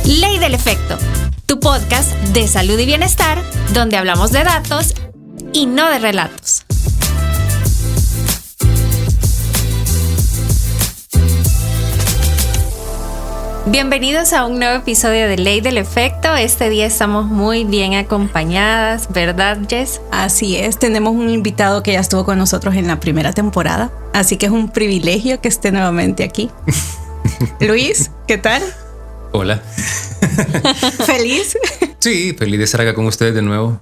Ley del Efecto, tu podcast de salud y bienestar, donde hablamos de datos y no de relatos. Bienvenidos a un nuevo episodio de Ley del Efecto. Este día estamos muy bien acompañadas, ¿verdad, Jess? Así es, tenemos un invitado que ya estuvo con nosotros en la primera temporada, así que es un privilegio que esté nuevamente aquí. Luis, ¿qué tal? Hola. ¿Feliz? Sí, feliz de estar acá con ustedes de nuevo.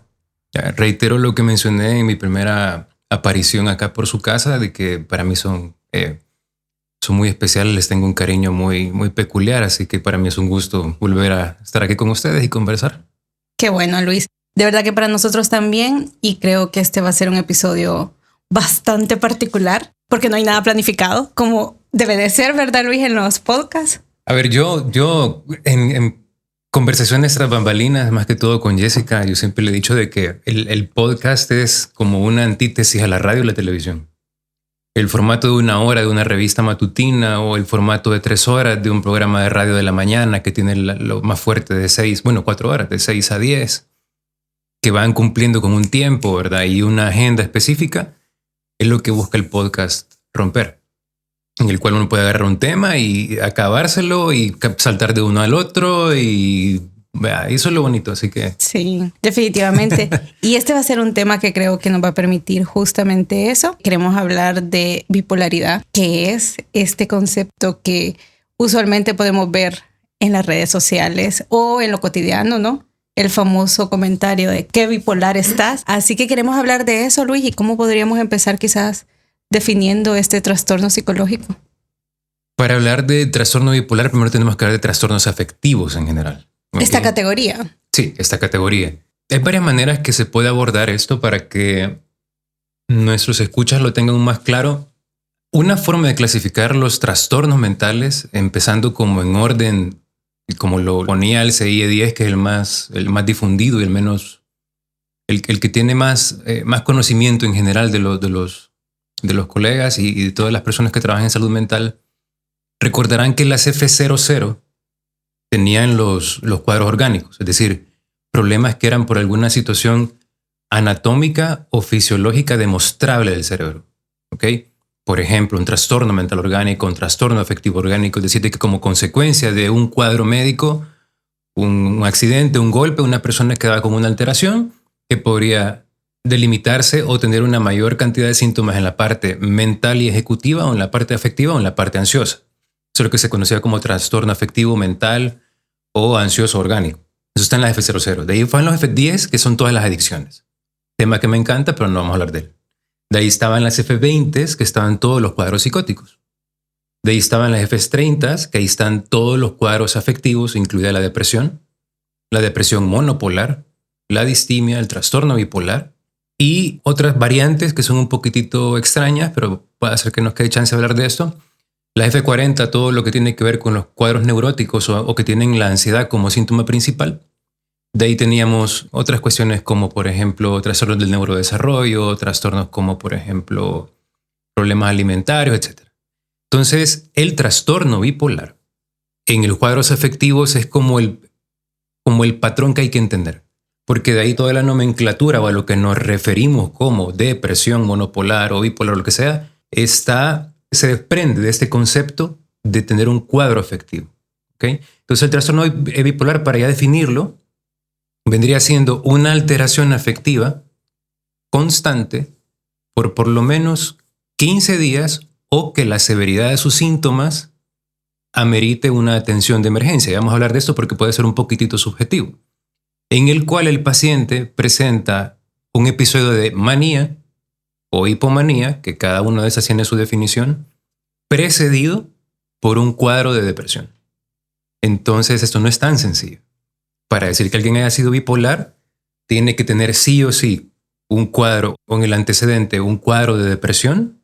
Ya, reitero lo que mencioné en mi primera aparición acá por su casa, de que para mí son muy especiales, les tengo un cariño muy peculiar, así que para mí es un gusto volver a estar aquí con ustedes y conversar. Qué bueno, Luis. De verdad que para nosotros también, y creo que este va a ser un episodio bastante particular, porque no hay nada planificado, como debe de ser, ¿verdad, Luis, en los podcasts? A ver, yo en conversaciones tras bambalinas, más que todo con Jessica, yo siempre le he dicho de que el podcast es como una antítesis a la radio y la televisión. El formato de 1 hora de una revista matutina o el formato de 3 horas de un programa de radio de la mañana que tiene lo más fuerte de 4 horas, de 6 a 10, que van cumpliendo con un tiempo, ¿verdad? Y una agenda específica, es lo que busca el podcast romper, en el cual uno puede agarrar un tema y acabárselo y saltar de uno al otro y eso es lo bonito, así que... Sí, definitivamente. Y este va a ser un tema que creo que nos va a permitir justamente eso. Queremos hablar de bipolaridad, que es este concepto que usualmente podemos ver en las redes sociales o en lo cotidiano, ¿no? El famoso comentario de ¿qué bipolar estás? Así que queremos hablar de eso, Luis, y cómo podríamos empezar quizás definiendo este trastorno psicológico. Para hablar de trastorno bipolar, primero tenemos que hablar de trastornos afectivos en general. Esta categoría. Sí, esta categoría. Hay varias maneras que se puede abordar esto para que nuestros escuchas lo tengan más claro. Una forma de clasificar los trastornos mentales, empezando como en orden, como lo ponía el CIE-10, que es el más difundido y el que tiene más conocimiento en general de los colegas y de todas las personas que trabajan en salud mental, recordarán que las F00 tenían los cuadros orgánicos, es decir, problemas que eran por alguna situación anatómica o fisiológica demostrable del cerebro. ¿Ok? Por ejemplo, un trastorno mental orgánico, un trastorno afectivo orgánico, es decir, que como consecuencia de un cuadro médico, un accidente, un golpe, una persona quedaba con una alteración que podría delimitarse o tener una mayor cantidad de síntomas en la parte mental y ejecutiva o en la parte afectiva o en la parte ansiosa. Eso es lo que se conocía como trastorno afectivo mental o ansioso orgánico. Eso está en la F00. De ahí fueron los F10, que son todas las adicciones. Tema que me encanta, pero no vamos a hablar de él. De ahí estaban las F20, que estaban todos los cuadros psicóticos. De ahí estaban las F30, que ahí están todos los cuadros afectivos, incluida la depresión monopolar, la distimia, el trastorno bipolar y otras variantes que son un poquitito extrañas, pero puede ser que nos quede chance de hablar de esto. La F40, todo lo que tiene que ver con los cuadros neuróticos o que tienen la ansiedad como síntoma principal. De ahí teníamos otras cuestiones como, por ejemplo, trastornos del neurodesarrollo, trastornos como, por ejemplo, problemas alimentarios, etc. Entonces, el trastorno bipolar en los cuadros afectivos es como el patrón que hay que entender. Porque de ahí toda la nomenclatura o a lo que nos referimos como depresión monopolar o bipolar o lo que sea, se desprende de este concepto de tener un cuadro afectivo. ¿Okay? Entonces el trastorno bipolar, para ya definirlo, vendría siendo una alteración afectiva constante por lo menos 15 días o que la severidad de sus síntomas amerite una atención de emergencia. Y vamos a hablar de esto porque puede ser un poquitito subjetivo, en el cual el paciente presenta un episodio de manía o hipomanía, que cada una de esas tiene su definición, precedido por un cuadro de depresión. Entonces esto no es tan sencillo. Para decir que alguien haya sido bipolar, tiene que tener sí o sí un cuadro, o en el antecedente un cuadro de depresión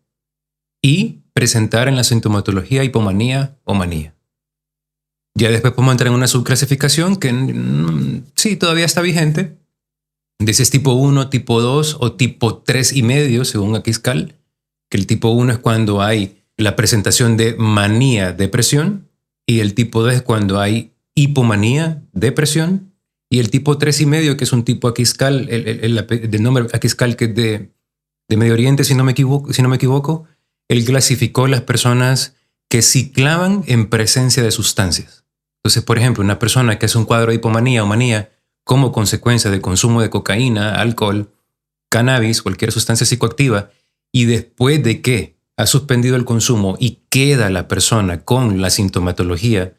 y presentar en la sintomatología hipomanía o manía. Ya después podemos entrar en una subclasificación que sí, todavía está vigente. Dices tipo 1, tipo 2 o tipo 3,5 según Aquiscal, que el tipo 1 es cuando hay la presentación de manía, depresión, y el tipo 2 es cuando hay hipomanía, depresión, y el tipo 3,5, que es un tipo aquiscal, del nombre aquiscal, que es de Medio Oriente, si no me equivoco, él clasificó las personas que ciclaban en presencia de sustancias. Entonces, por ejemplo, una persona que hace un cuadro de hipomanía o manía como consecuencia del consumo de cocaína, alcohol, cannabis, cualquier sustancia psicoactiva, y después de que ha suspendido el consumo y queda la persona con la sintomatología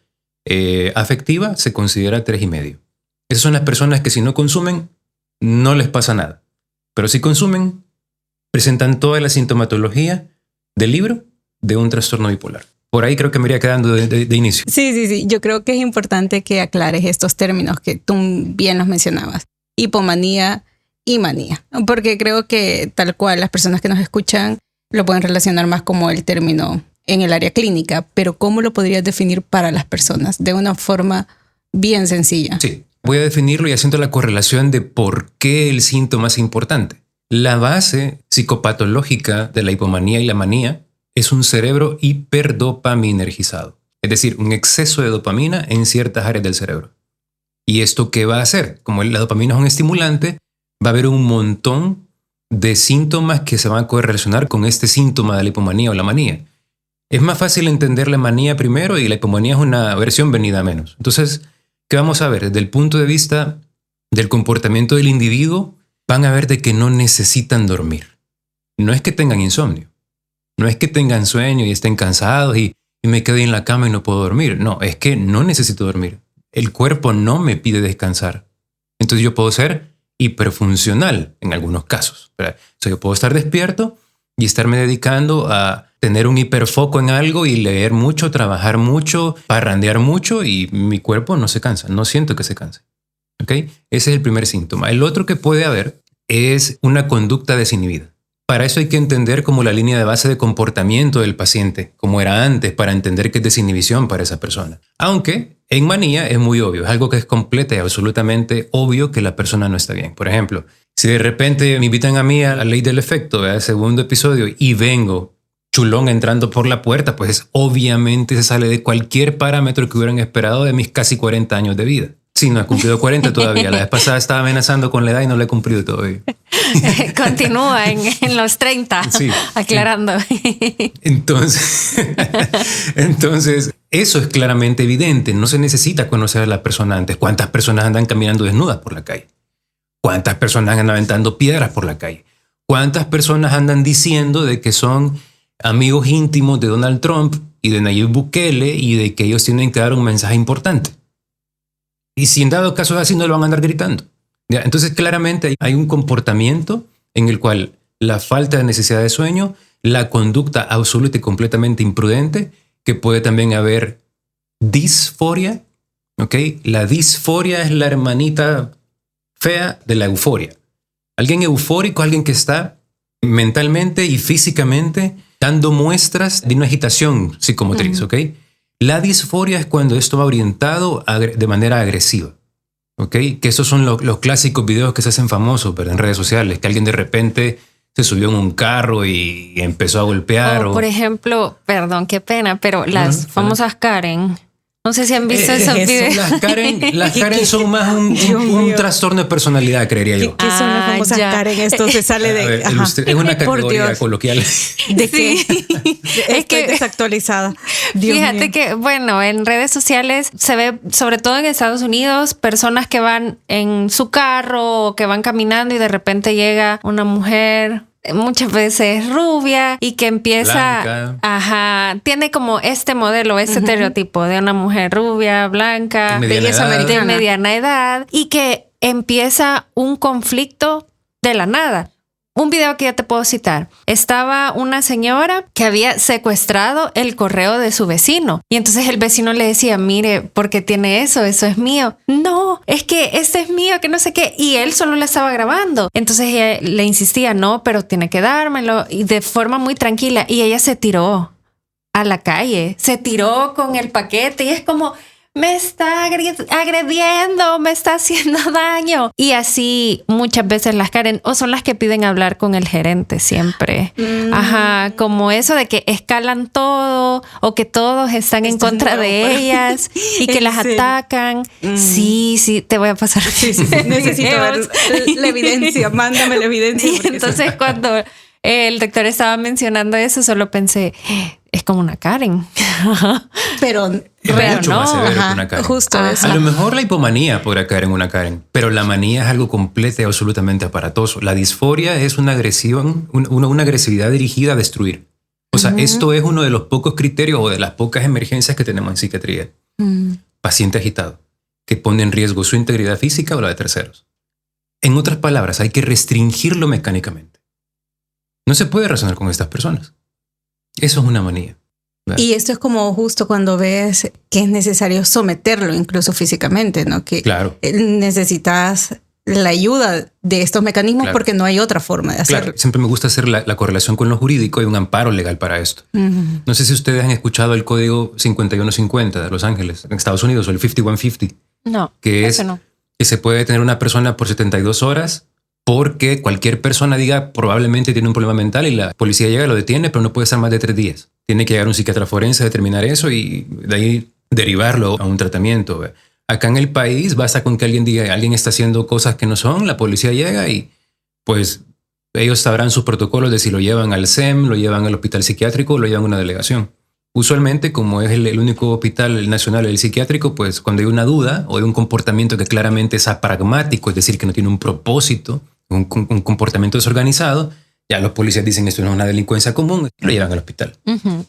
afectiva, se considera 3,5. Esas son las personas que si no consumen, no les pasa nada. Pero si consumen, presentan toda la sintomatología del libro de un trastorno bipolar. Por ahí creo que me iría quedando de inicio. Sí. Yo creo que es importante que aclares estos términos que tú bien los mencionabas. Hipomanía y manía. Porque creo que tal cual las personas que nos escuchan lo pueden relacionar más como el término en el área clínica. Pero ¿cómo lo podrías definir para las personas? De una forma bien sencilla. Sí, voy a definirlo y haciendo la correlación de por qué el síntoma es importante. La base psicopatológica de la hipomanía y la manía es un cerebro hiperdopaminergizado, es decir, un exceso de dopamina en ciertas áreas del cerebro. ¿Y esto qué va a hacer? Como la dopamina es un estimulante, va a haber un montón de síntomas que se van a correlacionar con este síntoma de la hipomanía o la manía. Es más fácil entender la manía primero y la hipomanía es una versión venida a menos. Entonces, ¿qué vamos a ver? Desde el punto de vista del comportamiento del individuo, van a ver de que no necesitan dormir. No es que tengan insomnio. No es que tengan sueño y estén cansados y me quedé en la cama y no puedo dormir. No, es que no necesito dormir. El cuerpo no me pide descansar. Entonces yo puedo ser hiperfuncional en algunos casos. O sea, yo puedo estar despierto y estarme dedicando a tener un hiperfoco en algo y leer mucho, trabajar mucho, parrandear mucho y mi cuerpo no se cansa. No siento que se canse. ¿Ok? Ese es el primer síntoma. El otro que puede haber es una conducta desinhibida. Para eso hay que entender como la línea de base de comportamiento del paciente, como era antes, para entender que es desinhibición para esa persona. Aunque en manía es muy obvio, es algo que es completa y absolutamente obvio que la persona no está bien. Por ejemplo, si de repente me invitan a mí a la ley del efecto, ¿verdad? Segundo episodio, y vengo chulón entrando por la puerta, pues obviamente se sale de cualquier parámetro que hubieran esperado de mis casi 40 años de vida. Sí, no he cumplido 40 todavía. La vez pasada estaba amenazando con la edad y no la he cumplido todavía. Continúa en los 30, sí, aclarando. Sí. Entonces, eso es claramente evidente. No se necesita conocer a la persona antes. ¿Cuántas personas andan caminando desnudas por la calle? ¿Cuántas personas andan aventando piedras por la calle? ¿Cuántas personas andan diciendo de que son amigos íntimos de Donald Trump y de Nayib Bukele y de que ellos tienen que dar un mensaje importante? Y si en dado caso es así, no lo van a andar gritando. ¿Ya? Entonces, claramente hay un comportamiento en el cual la falta de necesidad de sueño, la conducta absoluta y completamente imprudente, que puede también haber disforia. ¿Okay? La disforia es la hermanita fea de la euforia. Alguien eufórico, alguien que está mentalmente y físicamente dando muestras de una agitación psicomotriz. ¿Ok? La disforia es cuando esto va orientado de manera agresiva. ¿Ok? Que estos son los clásicos videos que se hacen famosos, ¿verdad? En redes sociales, que alguien de repente se subió en un carro y empezó a golpear. Por ejemplo, perdón, qué pena, pero las famosas Karen. No sé si han visto esos videos. Las Karen son más un trastorno de personalidad, creería yo. ¿Qué son las famosas Karen? Esto se sale de... Es una categoría coloquial. ¿De qué? Estoy desactualizada. Fíjate que, bueno, en redes sociales se ve, sobre todo en Estados Unidos, personas que van en su carro o que van caminando y de repente llega una mujer... muchas veces rubia y que empieza, tiene como este modelo, este estereotipo de una mujer rubia, blanca, de mediana edad y que empieza un conflicto de la nada. Un video que ya te puedo citar. Estaba una señora que había secuestrado el correo de su vecino. Y entonces el vecino le decía, mire, ¿por qué tiene eso? Eso es mío. No, es que este es mío, que no sé qué. Y él solo la estaba grabando. Entonces ella le insistía, no, pero tiene que dármelo. Y de forma muy tranquila. Y ella se tiró a la calle. Se tiró con el paquete. Y es como... me está agrediendo, me está haciendo daño. Y así muchas veces las Karen o son las que piden hablar con el gerente siempre. Ajá, como eso de que escalan todo o que todos están en contra de ellas y que las atacan. Sí, te voy a pasar. Sí. Necesito ver la evidencia, mándame la evidencia. Y entonces cuando el rector estaba mencionando eso, solo pensé, es como una Karen. Pero mucho más severo que una Karen. Justo eso. A lo mejor la hipomanía podrá caer en una Karen, pero la manía es algo completo y absolutamente aparatoso. La disforia es una agresión, una agresividad dirigida a destruir. O sea, esto es uno de los pocos criterios o de las pocas emergencias que tenemos en psiquiatría. Paciente agitado, que pone en riesgo su integridad física o la de terceros. En otras palabras, hay que restringirlo mecánicamente. No se puede razonar con estas personas. Eso es una manía. ¿Verdad? Y esto es como justo cuando ves que es necesario someterlo incluso físicamente, ¿no? Que claro. Necesitas la ayuda de estos mecanismos porque no hay otra forma de hacerlo. Claro, siempre me gusta hacer la correlación con lo jurídico. Hay un amparo legal para esto. No sé si ustedes han escuchado el código 5150 de Los Ángeles, en Estados Unidos, o el 5150. No, que es no. Que se puede detener una persona por 72 horas porque cualquier persona diga probablemente tiene un problema mental y la policía llega y lo detiene, pero no puede estar más de 3 días. Tiene que llegar un psiquiatra forense a determinar eso y de ahí derivarlo a un tratamiento. Acá en el país basta con que alguien diga alguien está haciendo cosas que no son, la policía llega y pues ellos sabrán sus protocolos de si lo llevan al SEM, lo llevan al hospital psiquiátrico o lo llevan a una delegación. Usualmente, como es el único hospital nacional del psiquiátrico, pues cuando hay una duda o hay un comportamiento que claramente es apragmático, es decir, que no tiene un propósito, un comportamiento desorganizado, ya los policías dicen esto no es una delincuencia común y lo llevan al hospital.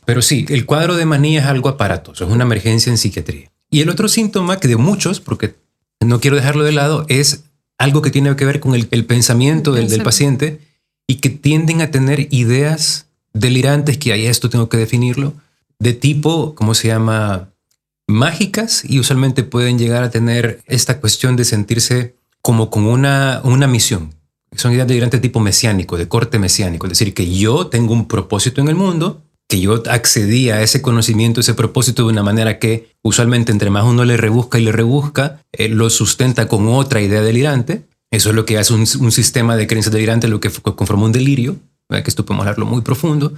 Pero sí, el cuadro de manía es algo aparatoso, es una emergencia en psiquiatría. Y el otro síntoma que de muchos, porque no quiero dejarlo de lado, es algo que tiene que ver con el pensamiento del paciente y que tienden a tener ideas delirantes, que ahí esto tengo que definirlo, de tipo, ¿cómo se llama? Mágicas, y usualmente pueden llegar a tener esta cuestión de sentirse como con una misión. Son ideas delirantes de tipo mesiánico, de corte mesiánico, es decir, que yo tengo un propósito en el mundo, que yo accedí a ese conocimiento, ese propósito de una manera que usualmente entre más uno le rebusca, lo sustenta con otra idea delirante. Eso es lo que hace un sistema de creencias delirantes, lo que conforma un delirio, que esto podemos hablarlo muy profundo.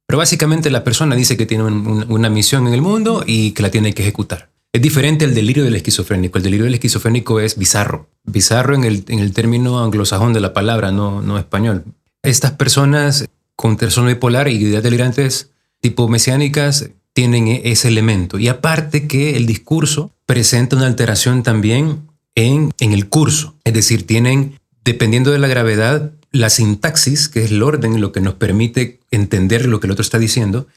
Pero básicamente la persona dice que tiene una misión en el mundo y que la tiene que ejecutar. Es diferente al delirio del esquizofrénico. El delirio del esquizofrénico es bizarro. Bizarro en el término anglosajón de la palabra, no español. Estas personas con trastorno bipolar y ideas delirantes tipo mesiánicas tienen ese elemento. Y aparte que el discurso presenta una alteración también en el curso. Es decir, tienen, dependiendo de la gravedad, la sintaxis, que es el orden, lo que nos permite entender lo que el otro está diciendo,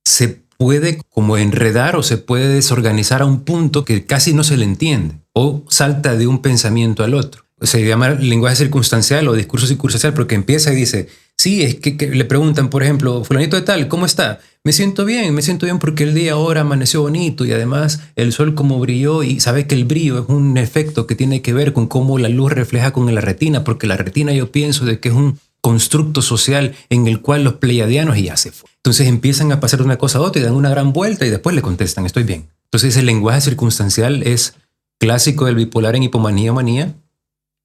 se puede como enredar o se puede desorganizar a un punto que casi no se le entiende o salta de un pensamiento al otro. Se llama lenguaje circunstancial o discurso circunstancial porque empieza y dice, sí, es que le preguntan, por ejemplo, fulanito de tal, ¿cómo está? Me siento bien porque el día ahora amaneció bonito y además el sol como brilló y sabe que el brillo es un efecto que tiene que ver con cómo la luz refleja con la retina, porque la retina yo pienso de que es un constructo social en el cual los pleiadianos y ya se fue. Entonces empiezan a pasar de una cosa a otra y dan una gran vuelta y después le contestan, estoy bien. Entonces el lenguaje circunstancial es clásico del bipolar en hipomanía o manía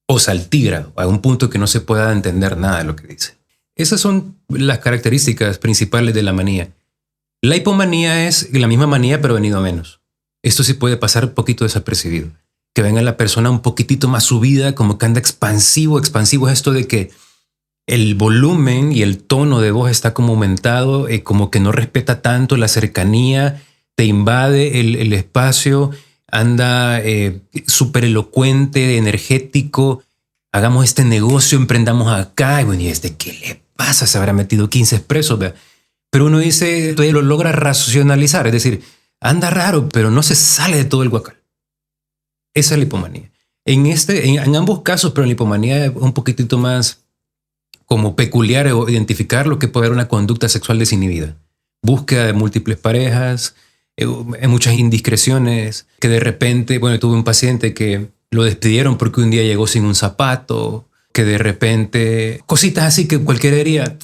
o saltígrado, a un punto que no se pueda entender nada de lo que dice. Esas son las características principales de la manía. La hipomanía es la misma manía pero venido a menos. Esto sí puede pasar un poquito desapercibido. Que venga la persona un poquitito más subida, como que anda expansivo. Expansivo es esto de que el volumen y el tono de voz está como aumentado, como que no respeta tanto la cercanía, te invade el espacio, anda súper elocuente, energético. Hagamos este negocio, emprendamos acá. Y bueno, ¿y qué le pasa? Se habrá metido 15 expresos, ¿verdad? Pero uno dice, todavía lo logra racionalizar, es decir, anda raro, pero no se sale de todo el guacal. Esa es la hipomanía. En ambos casos, pero en la hipomanía es un poquitito más como peculiar o identificar lo que puede haber una conducta sexual desinhibida. Búsqueda de múltiples parejas, muchas indiscreciones, que de repente, bueno, tuve un paciente que lo despidieron porque un día llegó sin un zapato, que de repente, cositas así que cualquiera diría,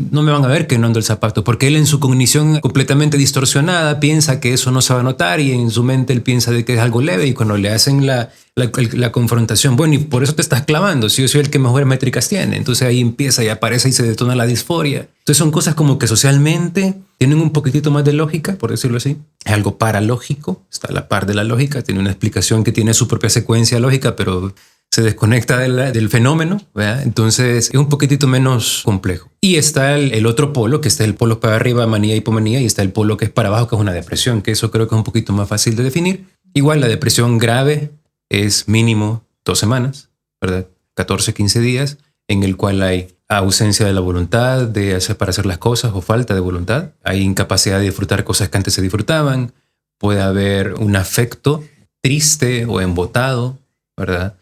no me van a ver que no ando el zapato, porque él en su cognición completamente distorsionada piensa que eso no se va a notar y en su mente él piensa de que es algo leve y cuando le hacen la confrontación, bueno, y por eso te estás clavando, si yo soy el que mejores métricas tiene, entonces ahí empieza y aparece y se detona la disforia. Entonces son cosas como que socialmente tienen un poquitito más de lógica, por decirlo así. Es algo paralógico, está a la par de la lógica, tiene una explicación que tiene su propia secuencia lógica, pero se desconecta del fenómeno, ¿verdad? Entonces es un poquitito menos complejo. Y está el otro polo, que está el polo para arriba, manía, hipomanía, y está el polo que es para abajo, que es una depresión, que eso creo que es un poquito más fácil de definir. Igual la depresión grave es mínimo 2 semanas, ¿verdad? 14, 15 días, en el cual hay ausencia de la voluntad para hacer las cosas o falta de voluntad. Hay incapacidad de disfrutar cosas que antes se disfrutaban. Puede haber un afecto triste o embotado, ¿verdad?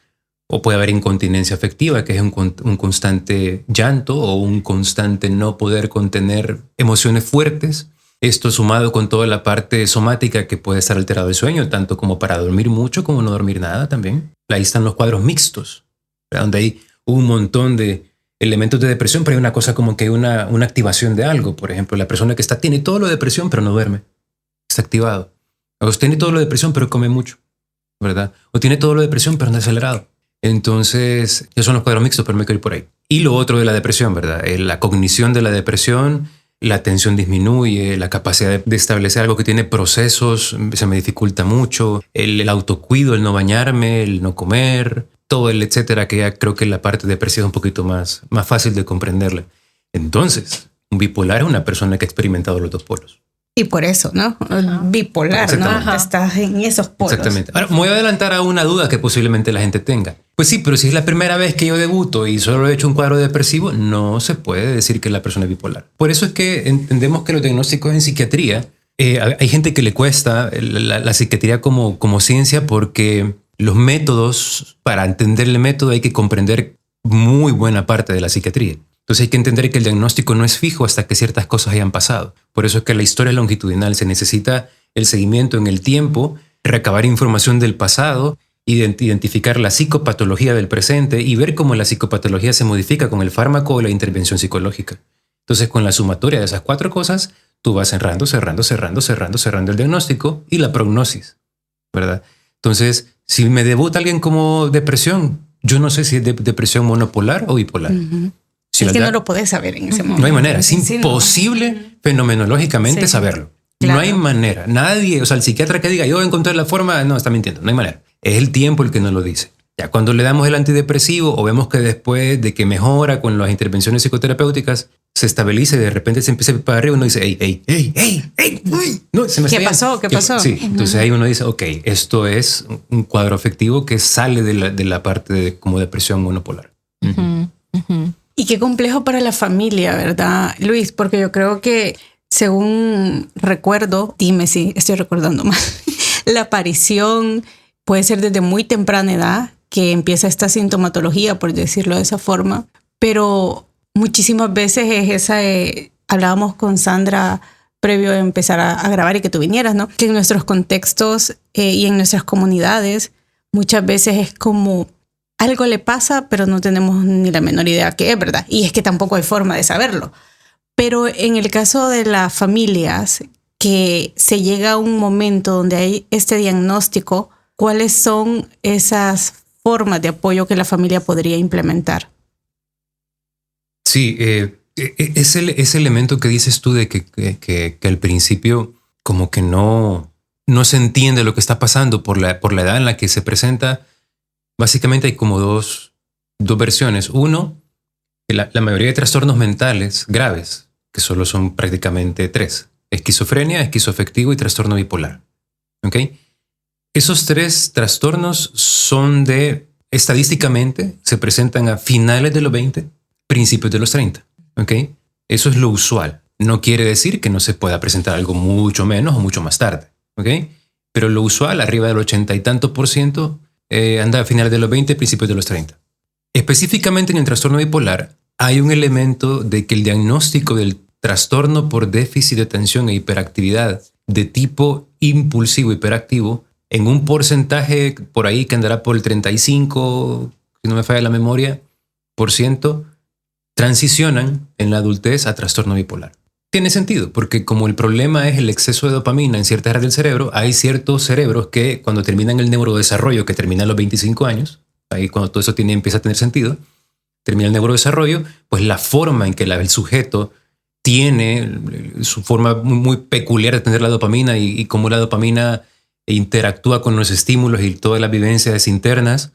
O puede haber incontinencia afectiva, que es un constante llanto o un constante no poder contener emociones fuertes. Esto sumado con toda la parte somática que puede estar alterado el sueño, tanto como para dormir mucho como no dormir nada también. Ahí están los cuadros mixtos, ¿verdad? Donde hay un montón de elementos de depresión, pero hay una cosa como que hay una activación de algo. Por ejemplo, la persona que tiene todo lo de depresión, pero no duerme. Está activado. O tiene todo lo de depresión, pero come mucho, ¿verdad? O tiene todo lo de depresión, pero anda acelerado. Entonces, esos son los cuadros mixtos, pero me quiero ir por ahí. Y lo otro de la depresión, ¿verdad? La cognición de la depresión, la atención disminuye, la capacidad de establecer algo que tiene procesos se me dificulta mucho, el autocuido, el no bañarme, el no comer, todo el etcétera, que ya creo que la parte depresiva es un poquito más fácil de comprenderla. Entonces, un bipolar es una persona que ha experimentado los dos polos. Y por eso, ¿no? Bipolar, ¿no? Estás en esos polos. Exactamente. Ahora, me voy a adelantar a una duda que posiblemente la gente tenga. Pues sí, pero si es la primera vez que yo debuto y solo he hecho un cuadro depresivo, no se puede decir que la persona es bipolar. Por eso es que entendemos que los diagnósticos en psiquiatría, hay gente que le cuesta la psiquiatría como ciencia porque los métodos, para entender el método hay que comprender muy buena parte de la psiquiatría. Entonces hay que entender que el diagnóstico no es fijo hasta que ciertas cosas hayan pasado. Por eso es que la historia es longitudinal. Se necesita el seguimiento en el tiempo, recabar información del pasado, identificar la psicopatología del presente y ver cómo la psicopatología se modifica con el fármaco o la intervención psicológica. Entonces con la sumatoria de esas 4 cosas, tú vas cerrando el diagnóstico y la prognosis, ¿verdad? Entonces, si me debuta alguien como depresión, yo no sé si es depresión monopolar o bipolar. Uh-huh. Es que no lo puedes saber en ese momento. No hay manera. Es imposible fenomenológicamente saberlo. Claro. No hay manera. Nadie, o sea, el psiquiatra que diga yo encontré la forma, no, está mintiendo. No hay manera. Es el tiempo el que nos lo dice. Ya cuando le damos el antidepresivo o vemos que después de que mejora con las intervenciones psicoterapéuticas, se estabiliza y de repente se empieza para arriba, uno dice, ey, no, se me ¿Qué pasó? ¿Qué pasó? Sí, entonces ahí uno dice, ok, esto es un cuadro afectivo que sale de la parte de como depresión monopolar. Y qué complejo para la familia, ¿verdad, Luis? Porque yo creo que, según recuerdo, dime si estoy recordando mal, la aparición puede ser desde muy temprana edad que empieza esta sintomatología, por decirlo de esa forma, pero muchísimas veces es esa, hablábamos con Sandra previo a empezar a grabar y que tú vinieras, ¿no? Que en nuestros contextos y en nuestras comunidades muchas veces es como algo le pasa, pero no tenemos ni la menor idea qué es, ¿verdad? Y es que tampoco hay forma de saberlo. Pero en el caso de las familias que se llega a un momento donde hay este diagnóstico, ¿cuáles son esas formas de apoyo que la familia podría implementar? Sí, ese elemento que dices tú de que al principio como que no se entiende lo que está pasando por la edad en la que se presenta. Básicamente hay como dos versiones. Uno, la mayoría de trastornos mentales graves, que solo son prácticamente 3. Esquizofrenia, esquizoafectivo y trastorno bipolar. ¿Ok? Esos 3 trastornos son estadísticamente, se presentan a finales de los 20, principios de los 30. ¿Ok? Eso es lo usual. No quiere decir que no se pueda presentar algo mucho menos o mucho más tarde. ¿Ok? Pero lo usual, arriba del 80 y tanto %, anda a finales de los 20, principios de los 30. Específicamente en el trastorno bipolar, hay un elemento de que el diagnóstico del trastorno por déficit de atención e hiperactividad de tipo impulsivo hiperactivo, en un porcentaje por ahí que andará por el 35, si no me falla la memoria, %, transicionan en la adultez a trastorno bipolar. Tiene sentido, porque como el problema es el exceso de dopamina en ciertas áreas del cerebro, hay ciertos cerebros que cuando terminan el neurodesarrollo, que termina a los 25 años, ahí cuando todo eso empieza a tener sentido, termina el neurodesarrollo, pues la forma en que el sujeto tiene su forma muy peculiar de tener la dopamina y cómo la dopamina interactúa con los estímulos y todas las vivencias internas,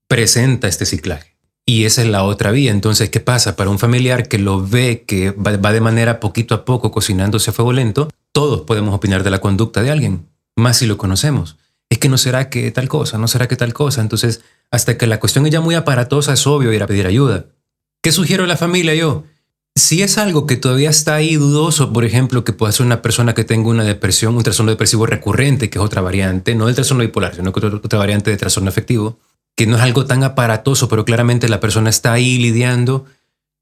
presenta este ciclaje. Y esa es la otra vía. Entonces, ¿qué pasa? Para un familiar que lo ve, que va de manera poquito a poco cocinándose a fuego lento, todos podemos opinar de la conducta de alguien, más si lo conocemos. Es que no será que tal cosa, no será que tal cosa. Entonces, hasta que la cuestión es ya muy aparatosa, es obvio ir a pedir ayuda. ¿Qué sugiero a la familia yo? Si es algo que todavía está ahí dudoso, por ejemplo, que pueda ser una persona que tenga una depresión, un trastorno depresivo recurrente, que es otra variante, no del trastorno bipolar, sino que otra variante de trastorno afectivo, que no es algo tan aparatoso, pero claramente la persona está ahí lidiando,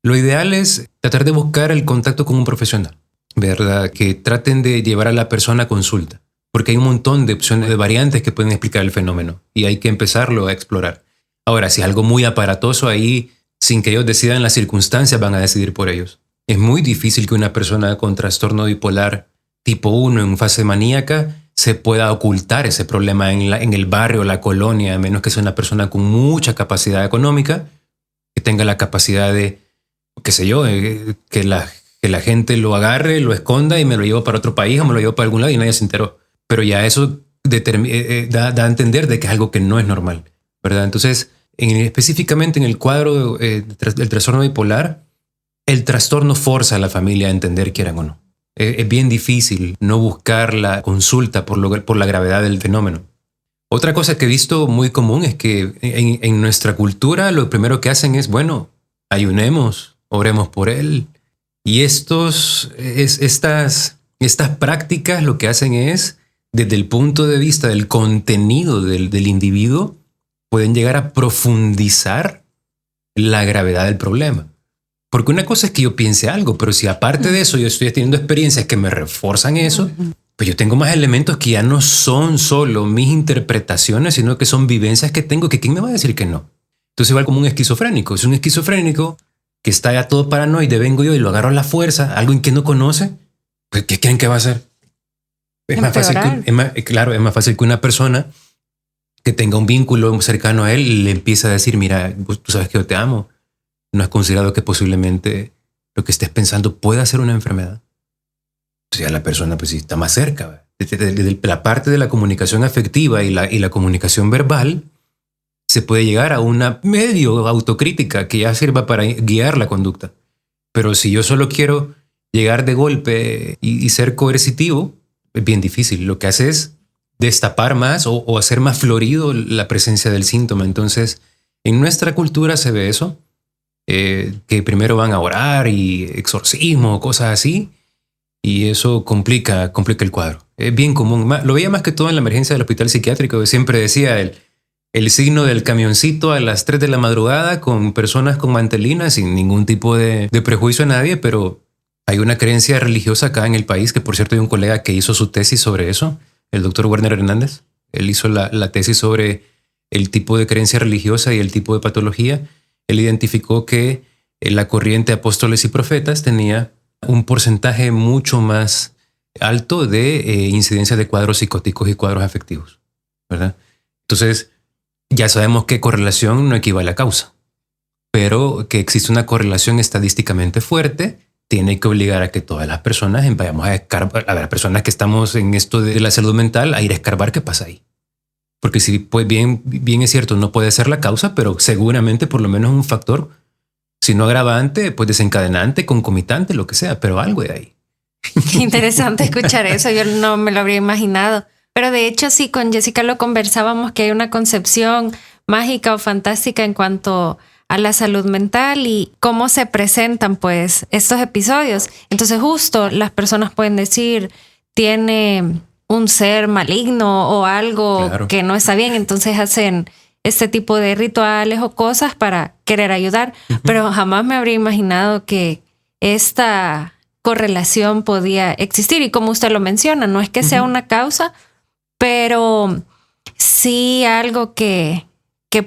lo ideal es tratar de buscar el contacto con un profesional, ¿verdad? Que traten de llevar a la persona a consulta, porque hay un montón de opciones, de variantes que pueden explicar el fenómeno y hay que empezarlo a explorar. Ahora, si es algo muy aparatoso, ahí, sin que ellos decidan las circunstancias, van a decidir por ellos. Es muy difícil que una persona con trastorno bipolar tipo 1 en fase maníaca se pueda ocultar ese problema en el barrio, la colonia, a menos que sea una persona con mucha capacidad económica, que tenga la capacidad de, qué sé yo, que la gente lo agarre, lo esconda y me lo llevo para otro país o me lo llevo para algún lado y nadie se enteró. Pero ya eso da a entender de que es algo que no es normal, ¿verdad? Entonces, específicamente en el cuadro del trastorno bipolar, el trastorno forza a la familia a entender, quieran o no. Es bien difícil no buscar la consulta por la gravedad del fenómeno. Otra cosa que he visto muy común es que en nuestra cultura lo primero que hacen es, bueno, ayunemos, oremos por él. Y estas prácticas lo que hacen es, desde el punto de vista del contenido del individuo, pueden llegar a profundizar la gravedad del problema. Porque una cosa es que yo piense algo, pero si aparte de eso yo estoy teniendo experiencias que me refuerzan eso, pues yo tengo más elementos que ya no son solo mis interpretaciones, sino que son vivencias que tengo, que ¿quién me va a decir que no? Entonces igual como un esquizofrénico. Es un esquizofrénico que está ya todo paranoide, vengo yo y lo agarro a la fuerza, algo en que no conoce, pues ¿qué creen que va a hacer? Es más fácil que una persona que tenga un vínculo cercano a él le empiece a decir, mira, tú sabes que yo te amo. ¿No has considerado que posiblemente lo que estés pensando pueda ser una enfermedad? O sea, la persona pues sí está más cerca. Desde la parte de la comunicación afectiva y la comunicación verbal, se puede llegar a una medio autocrítica que ya sirva para guiar la conducta. Pero si yo solo quiero llegar de golpe y ser coercitivo, es bien difícil. Lo que hace es destapar más o hacer más florido la presencia del síntoma. Entonces, en nuestra cultura se ve eso. Que primero van a orar y exorcismo, cosas así, y eso complica el cuadro. Es bien común. Lo veía más que todo en la emergencia del hospital psiquiátrico. Siempre decía el signo del camioncito a las 3 de la madrugada con personas con mantelina sin ningún tipo de prejuicio a nadie, pero hay una creencia religiosa acá en el país, que por cierto hay un colega que hizo su tesis sobre eso, el doctor Werner Hernández. Él hizo la tesis sobre el tipo de creencia religiosa y el tipo de patología. Él identificó que la corriente apóstoles y profetas tenía un porcentaje mucho más alto de incidencia de cuadros psicóticos y cuadros afectivos, ¿verdad? Entonces, ya sabemos que correlación no equivale a causa, pero que existe una correlación estadísticamente fuerte tiene que obligar a que todas las personas vayamos a escarbar, a las personas que estamos en esto de la salud mental, a ir a escarbar qué pasa ahí. Porque si pues bien es cierto, no puede ser la causa, pero seguramente por lo menos un factor, si no agravante, pues desencadenante, concomitante, lo que sea, pero algo de ahí. Qué interesante escuchar eso, yo no me lo habría imaginado. Pero de hecho sí, con Jessica lo conversábamos, que hay una concepción mágica o fantástica en cuanto a la salud mental y cómo se presentan pues estos episodios. Entonces justo las personas pueden decir, tiene un ser maligno o algo que no está bien, entonces hacen este tipo de rituales o cosas para querer ayudar, pero jamás me habría imaginado que esta correlación podía existir. Y como usted lo menciona, no es que sea una causa, pero sí algo que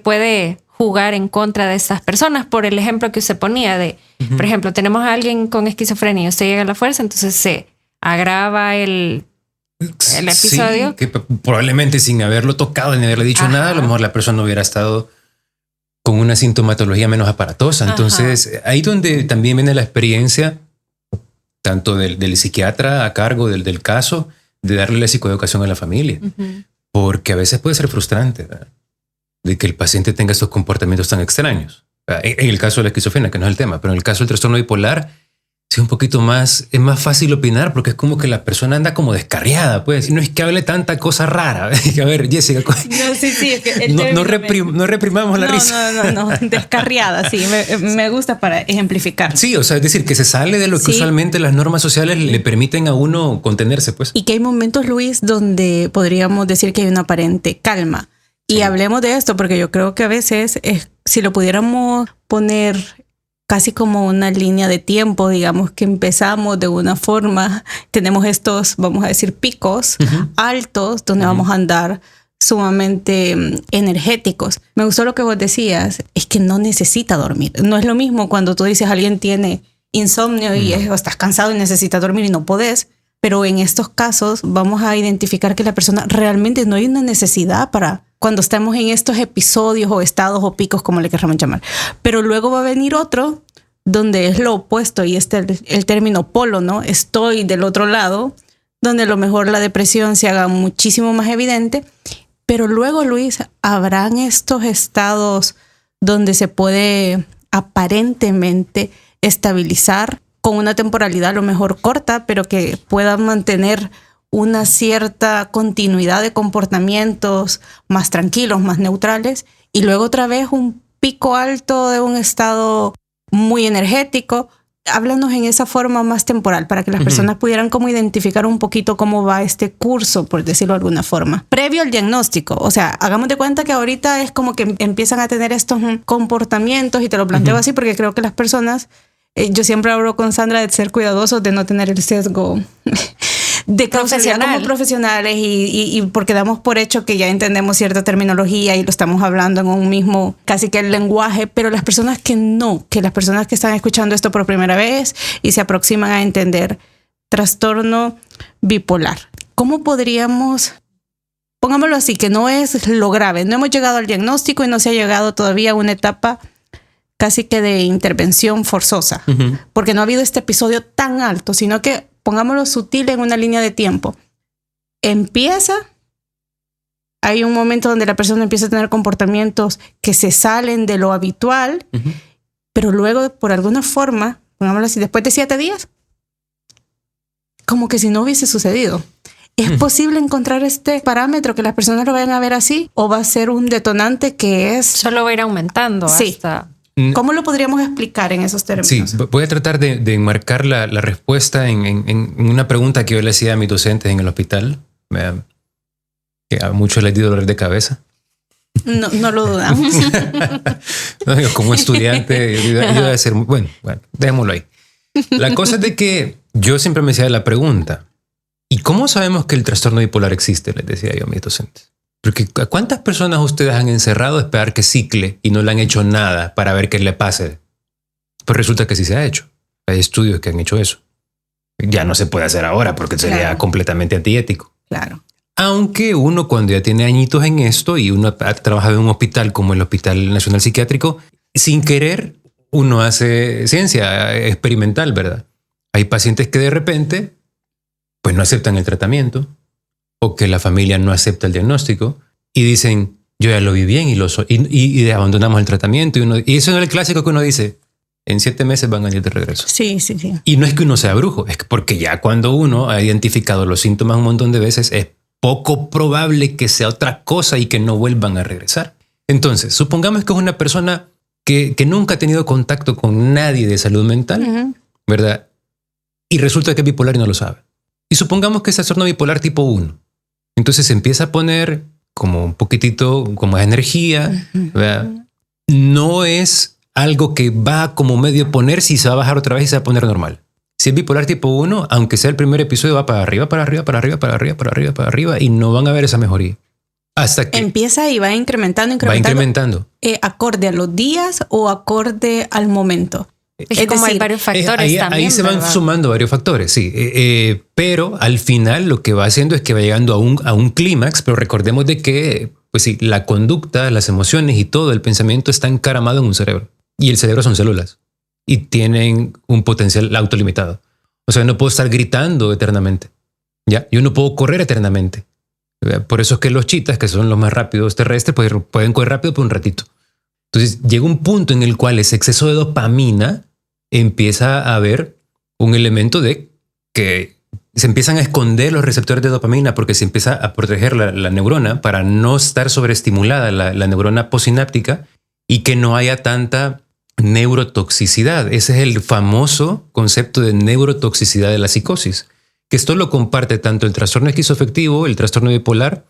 puede jugar en contra de estas personas por el ejemplo que usted ponía de, por ejemplo, tenemos a alguien con esquizofrenia y usted llega a la fuerza, entonces se agrava el episodio. Sí, que probablemente sin haberlo tocado ni haberle dicho nada, a lo mejor la persona hubiera estado con una sintomatología menos aparatosa. Entonces, ahí donde también viene la experiencia tanto del psiquiatra a cargo del caso, de darle la psicoeducación a la familia. Porque a veces puede ser frustrante, ¿verdad? De que el paciente tenga estos comportamientos tan extraños. En el caso de la esquizofrenia, que no es el tema, pero en el caso del trastorno bipolar, sí, un poquito más, es más fácil opinar porque es como que la persona anda como descarriada, pues. No es que hable tanta cosa rara. A ver, Jessica. No, sí, es que no reprimamos la risa. No, descarriada, sí. Me gusta para ejemplificar. Sí, o sea, es decir, que se sale de lo que usualmente las normas sociales le permiten a uno contenerse, pues. Y que hay momentos, Luis, donde podríamos decir que hay una aparente calma. Y hablemos de esto porque yo creo que a veces, si lo pudiéramos poner casi como una línea de tiempo, digamos que empezamos de una forma, tenemos estos, vamos a decir, picos altos donde vamos a andar sumamente energéticos. Me gustó lo que vos decías, es que no necesita dormir. No es lo mismo cuando tú dices alguien tiene insomnio y estás cansado y necesitas dormir y no podés, pero en estos casos vamos a identificar que la persona realmente no hay una necesidad para cuando estamos en estos episodios o estados o picos, como le queramos llamar. Pero luego va a venir otro donde es lo opuesto y el término polo, ¿no? Estoy del otro lado, donde a lo mejor la depresión se haga muchísimo más evidente. Pero luego, Luis, habrán estos estados donde se puede aparentemente estabilizar con una temporalidad a lo mejor corta, pero que pueda mantener una cierta continuidad de comportamientos más tranquilos, más neutrales, y luego otra vez un pico alto de un estado muy energético. Háblanos en esa forma más temporal para que las personas pudieran como identificar un poquito cómo va este curso, por decirlo de alguna forma, previo al diagnóstico. O sea, hagamos de cuenta que ahorita es como que empiezan a tener estos comportamientos, y te lo planteo así porque creo que las personas, yo siempre hablo con Sandra de ser cuidadosos, de no tener el sesgo de causalidad como profesionales y porque damos por hecho que ya entendemos cierta terminología y lo estamos hablando en un mismo casi que el lenguaje, pero las personas que no, que las personas que están escuchando esto por primera vez y se aproximan a entender trastorno bipolar, ¿cómo podríamos, pongámoslo así, que no es lo grave, no hemos llegado al diagnóstico y no se ha llegado todavía a una etapa casi que de intervención forzosa, porque no ha habido este episodio tan alto, sino que pongámoslo sutil en una línea de tiempo. Empieza, hay un momento donde la persona empieza a tener comportamientos que se salen de lo habitual, pero luego, por alguna forma, pongámoslo así, después de 7 días, como que si no hubiese sucedido. ¿Es posible encontrar este parámetro que las personas lo vayan a ver así? ¿O va a ser un detonante que es... solo va a ir aumentando hasta... ¿Cómo lo podríamos explicar en esos términos? Sí, voy a tratar de enmarcar la respuesta en una pregunta que yo le hacía a mis docentes en el hospital, que a muchos les dio dolor de cabeza. No lo dudamos. No, como estudiante, iba a ser muy... Bueno, dejémoslo ahí. La cosa es de que yo siempre me hacía la pregunta, ¿y cómo sabemos que el trastorno bipolar existe? Les decía yo a mis docentes. Porque ¿cuántas personas ustedes han encerrado a esperar que cicle y no le han hecho nada para ver qué le pase? Pues resulta que sí se ha hecho. Hay estudios que han hecho eso. Ya no se puede hacer ahora porque sería completamente antiético. Claro. Aunque uno cuando ya tiene añitos en esto y uno ha trabajado en un hospital como el Hospital Nacional Psiquiátrico, sin querer uno hace ciencia experimental, ¿verdad? Hay pacientes que de repente pues no aceptan el tratamiento, o que la familia no acepta el diagnóstico y dicen, yo ya lo vi bien y abandonamos el tratamiento. Y eso no es el clásico que uno dice, en 7 meses van a ir de regreso. Sí. Y no es que uno sea brujo, es porque ya cuando uno ha identificado los síntomas un montón de veces, es poco probable que sea otra cosa y que no vuelvan a regresar. Entonces, supongamos que es una persona que nunca ha tenido contacto con nadie de salud mental, ¿verdad? Y resulta que es bipolar y no lo sabe. Y supongamos que es trastorno bipolar tipo 1. Entonces se empieza a poner como un poquitito, como energía, ¿verdad? No es algo que va como medio ponerse y se va a bajar otra vez y se va a poner normal. Si es bipolar tipo 1, aunque sea el primer episodio, va para arriba, para arriba, para arriba, para arriba, para arriba, para arriba y no van a ver esa mejoría. Hasta que empieza y va incrementando. Va incrementando. acorde a los días o acorde al momento? Es como hay varios factores también. Ahí se van sumando varios factores, sí. Pero al final lo que va haciendo es que va llegando a un clímax, pero recordemos de que, pues sí, la conducta, las emociones y todo el pensamiento está encaramado en un cerebro. Y el cerebro son células y tienen un potencial autolimitado. O sea, no puedo estar gritando eternamente. ¿Ya? Yo no puedo correr eternamente. Por eso es que los chitas, que son los más rápidos terrestres, pueden correr rápido por un ratito. Entonces llega un punto en el cual ese exceso de dopamina empieza a haber un elemento de que se empiezan a esconder los receptores de dopamina porque se empieza a proteger la neurona para no estar sobreestimulada la neurona posináptica y que no haya tanta neurotoxicidad. Ese es el famoso concepto de neurotoxicidad de la psicosis, que esto lo comparte tanto el trastorno esquizoafectivo, el trastorno bipolar,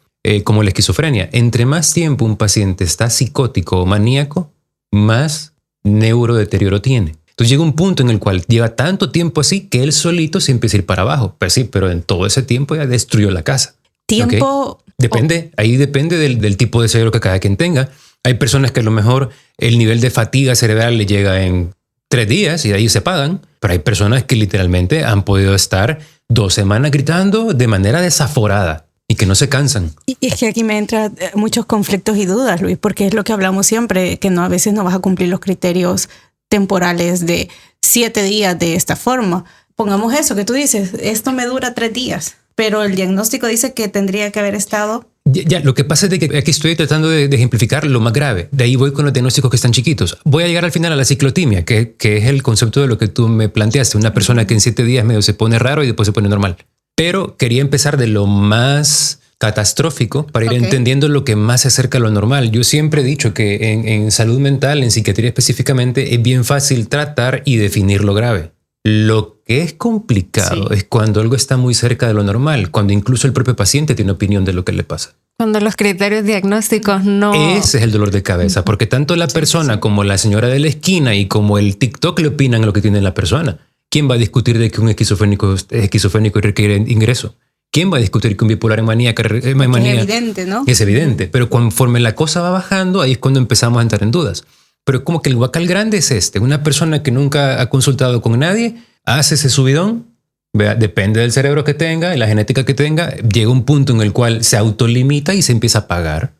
como la esquizofrenia. Entre más tiempo un paciente está psicótico o maníaco, más neurodeterioro tiene. Entonces llega un punto en el cual lleva tanto tiempo así que él solito se empieza a ir para abajo. Pues sí, pero en todo ese tiempo ya destruyó la casa. Tiempo. ¿Okay? Ahí depende del tipo de cerebro que cada quien tenga. Hay personas que a lo mejor el nivel de fatiga cerebral le llega en 3 días y de ahí se apagan. Pero hay personas que literalmente han podido estar 2 semanas gritando de manera desaforada y que no se cansan. Y es que aquí me entran muchos conflictos y dudas, Luis, porque es lo que hablamos siempre, que no, a veces no vas a cumplir los criterios temporales de 7 días de esta forma. Pongamos eso que tú dices, esto me dura 3 días, pero el diagnóstico dice que tendría que haber estado... Ya, lo que pasa es de que aquí estoy tratando de ejemplificar lo más grave. De ahí voy con los diagnósticos que están chiquitos. Voy a llegar al final a la ciclotimia, que es el concepto de lo que tú me planteaste. Una persona que en 7 días medio se pone raro y después se pone normal. Pero quería empezar de lo más catastrófico para ir entendiendo lo que más se acerca a lo normal. Yo siempre he dicho que en salud mental, en psiquiatría específicamente, es bien fácil tratar y definir lo grave. Lo que es complicado es cuando algo está muy cerca de lo normal, cuando incluso el propio paciente tiene opinión de lo que le pasa. Cuando los criterios diagnósticos no... Ese es el dolor de cabeza, porque tanto la persona como la señora de la esquina y como el TikTok le opinan lo que tiene la persona. ¿Quién va a discutir de que un esquizofrénico es esquizofrénico y requiere ingreso? ¿Quién va a discutir que un bipolar en manía? Es evidente, ¿no? Es evidente, pero conforme la cosa va bajando, ahí es cuando empezamos a entrar en dudas. Pero como que el guacal grande es una persona que nunca ha consultado con nadie, hace ese subidón, depende del cerebro que tenga y la genética que tenga, llega un punto en el cual se autolimita y se empieza a apagar.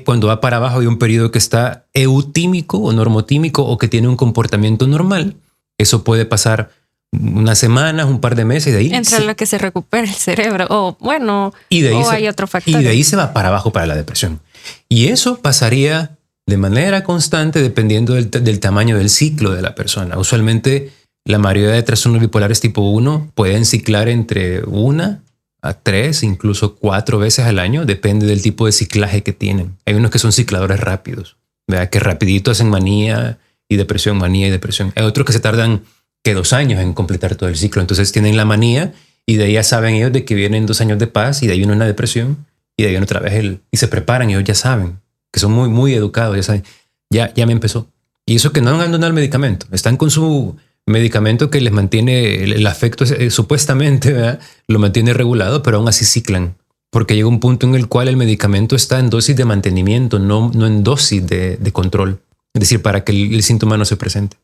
Cuando va para abajo hay un periodo que está eutímico o normotímico o que tiene un comportamiento normal. Eso puede pasar unas semanas, un par de meses, y de ahí... Entre lo que se recupera el cerebro, o bueno, hay otro factor. Y de ahí se va para abajo para la depresión. Y eso pasaría de manera constante dependiendo del tamaño del ciclo de la persona. Usualmente la mayoría de trastornos bipolares tipo 1 pueden ciclar entre 1 a 3, incluso 4 veces al año, depende del tipo de ciclaje que tienen. Hay unos que son cicladores rápidos, ¿verdad? Que rapidito hacen manía y depresión. Hay otros que se tardan 2 años en completar todo el ciclo. Entonces tienen la manía y de ahí ya saben ellos de que vienen 2 años de paz y de ahí viene una depresión y de ahí viene otra vez y se preparan, ellos ya saben, que son muy, muy educados, ya saben, ya me empezó. Y eso que no han abandonado el medicamento, están con su medicamento que les mantiene el afecto, supuestamente, ¿verdad? Lo mantiene regulado, pero aún así ciclan. Porque llega un punto en el cual el medicamento está en dosis de mantenimiento, no en dosis de control. Es decir, para que el síntoma no se presente.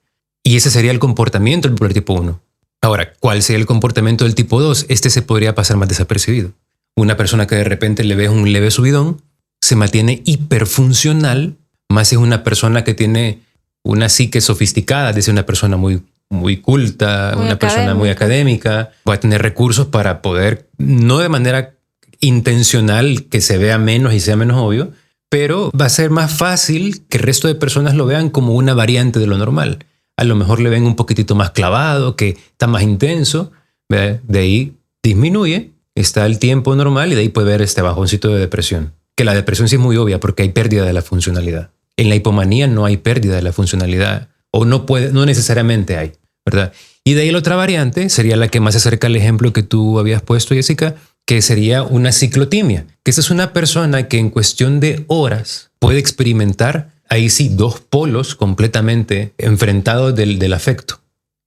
Y ese sería el comportamiento del bipolar tipo 1. Ahora, ¿cuál sería el comportamiento del tipo 2? Se podría pasar más desapercibido. Una persona que de repente le ve un leve subidón, se mantiene hiperfuncional, más es una persona que tiene una psique sofisticada, es decir, una persona muy, muy culta, una persona muy académica, va a tener recursos para poder, no de manera intencional que se vea menos y sea menos obvio, pero va a ser más fácil que el resto de personas lo vean como una variante de lo normal. A lo mejor le ven un poquitito más clavado, que está más intenso, ¿ve? De ahí disminuye, está el tiempo normal y de ahí puede ver este bajoncito de depresión. Que la depresión sí es muy obvia porque hay pérdida de la funcionalidad. En la hipomanía no hay pérdida de la funcionalidad o no necesariamente hay, ¿verdad? Y de ahí la otra variante sería la que más se acerca al ejemplo que tú habías puesto, Jessica, que sería una ciclotimia, que esa es una persona que en cuestión de horas puede experimentar ahí sí 2 polos completamente enfrentados del afecto,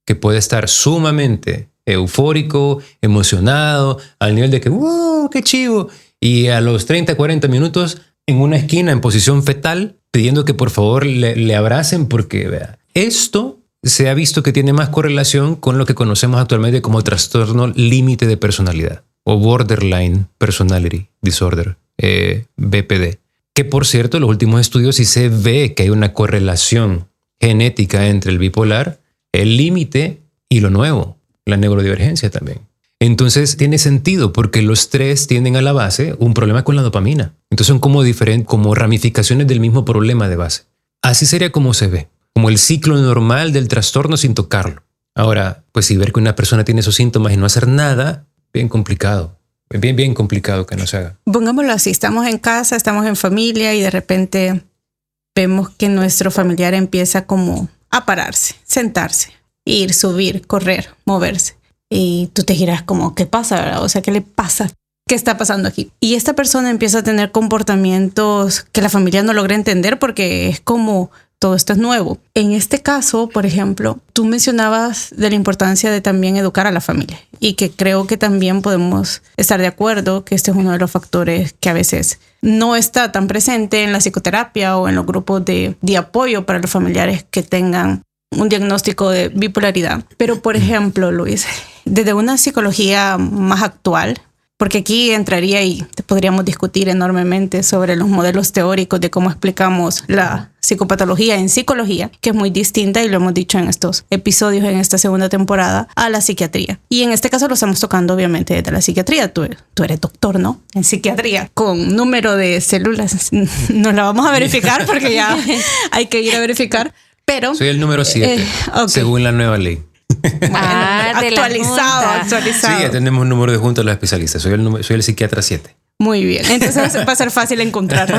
que puede estar sumamente eufórico, emocionado, al nivel de que ¡wow! ¡Qué chivo! Y a los 30, 40 minutos en una esquina en posición fetal, pidiendo que por favor le abracen porque vea, esto se ha visto que tiene más correlación con lo que conocemos actualmente como trastorno límite de personalidad o borderline personality disorder, BPD. Que por cierto, en los últimos estudios sí se ve que hay una correlación genética entre el bipolar, el límite y lo nuevo, la neurodivergencia también. Entonces tiene sentido porque los tres tienen a la base un problema con la dopamina. Entonces son como diferentes, como ramificaciones del mismo problema de base. Así sería como se ve, como el ciclo normal del trastorno sin tocarlo. Ahora, pues si ver que una persona tiene esos síntomas y no hacer nada, bien complicado. Bien complicado que no se haga. Pongámoslo así, estamos en casa, estamos en familia y de repente vemos que nuestro familiar empieza como a pararse, sentarse, ir, subir, correr, moverse. Y tú te giras como, ¿qué pasa, verdad? O sea, ¿qué le pasa? ¿Qué está pasando aquí? Y esta persona empieza a tener comportamientos que la familia no logra entender porque es como todo esto es nuevo. En este caso, por ejemplo, tú mencionabas de la importancia de también educar a la familia y que creo que también podemos estar de acuerdo que este es uno de los factores que a veces no está tan presente en la psicoterapia o en los grupos de apoyo para los familiares que tengan un diagnóstico de bipolaridad. Pero, por ejemplo, Luis, desde una psicología más actual, porque aquí entraría y podríamos discutir enormemente sobre los modelos teóricos de cómo explicamos la psicopatología en psicología, que es muy distinta, y lo hemos dicho en estos episodios en esta segunda temporada, a la psiquiatría. Y en este caso lo estamos tocando obviamente desde la psiquiatría. Tú eres doctor, ¿no? En psiquiatría, con número de células. No la vamos a verificar porque ya hay que ir a verificar. Pero soy el número 7, okay, según la nueva ley. Actualizado. Sí, ya tenemos un número de junta de los especialistas. Soy el psiquiatra 7. Muy bien, entonces va a ser fácil encontrarlo.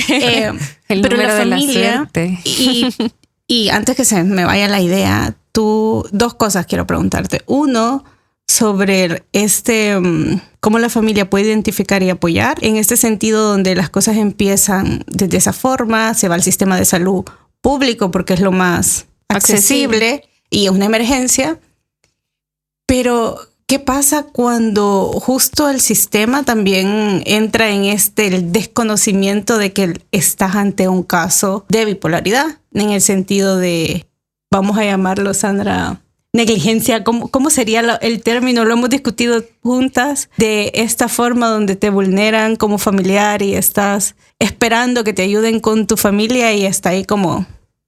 El pero número la familia de la suerte. Y antes que se me vaya la idea, dos cosas quiero preguntarte. Uno, sobre cómo la familia puede identificar y apoyar en este sentido donde las cosas empiezan desde esa forma, se va al sistema de salud público porque es lo más accesible. Y es una emergencia, pero ¿qué pasa cuando justo el sistema también entra en el desconocimiento de que estás ante un caso de bipolaridad? En el sentido de, vamos a llamarlo, Sandra, negligencia. ¿Cómo sería el término? Lo hemos discutido juntas, de esta forma donde te vulneran como familiar y estás esperando que te ayuden con tu familia y está ahí como...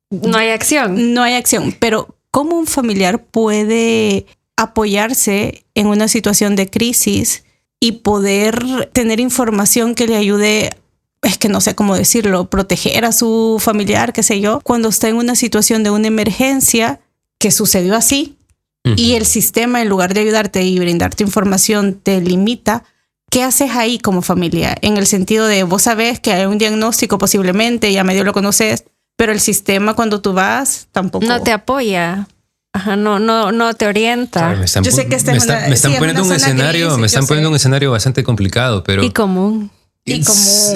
No hay acción. No hay acción, pero ¿cómo un familiar puede apoyarse en una situación de crisis y poder tener información que le ayude, es que no sé cómo decirlo, proteger a su familiar, qué sé yo, cuando está en una situación de una emergencia que sucedió así y el sistema, en lugar de ayudarte y brindarte información, te limita? ¿Qué haces ahí como familia? En el sentido de, vos sabés que hay un diagnóstico posiblemente, ya medio lo conoces, pero el sistema cuando tú vas tampoco... No te apoya. Ajá, no te orienta. Yo sé que me están poniendo un escenario, me están poniendo un escenario bastante complicado, pero... Y común.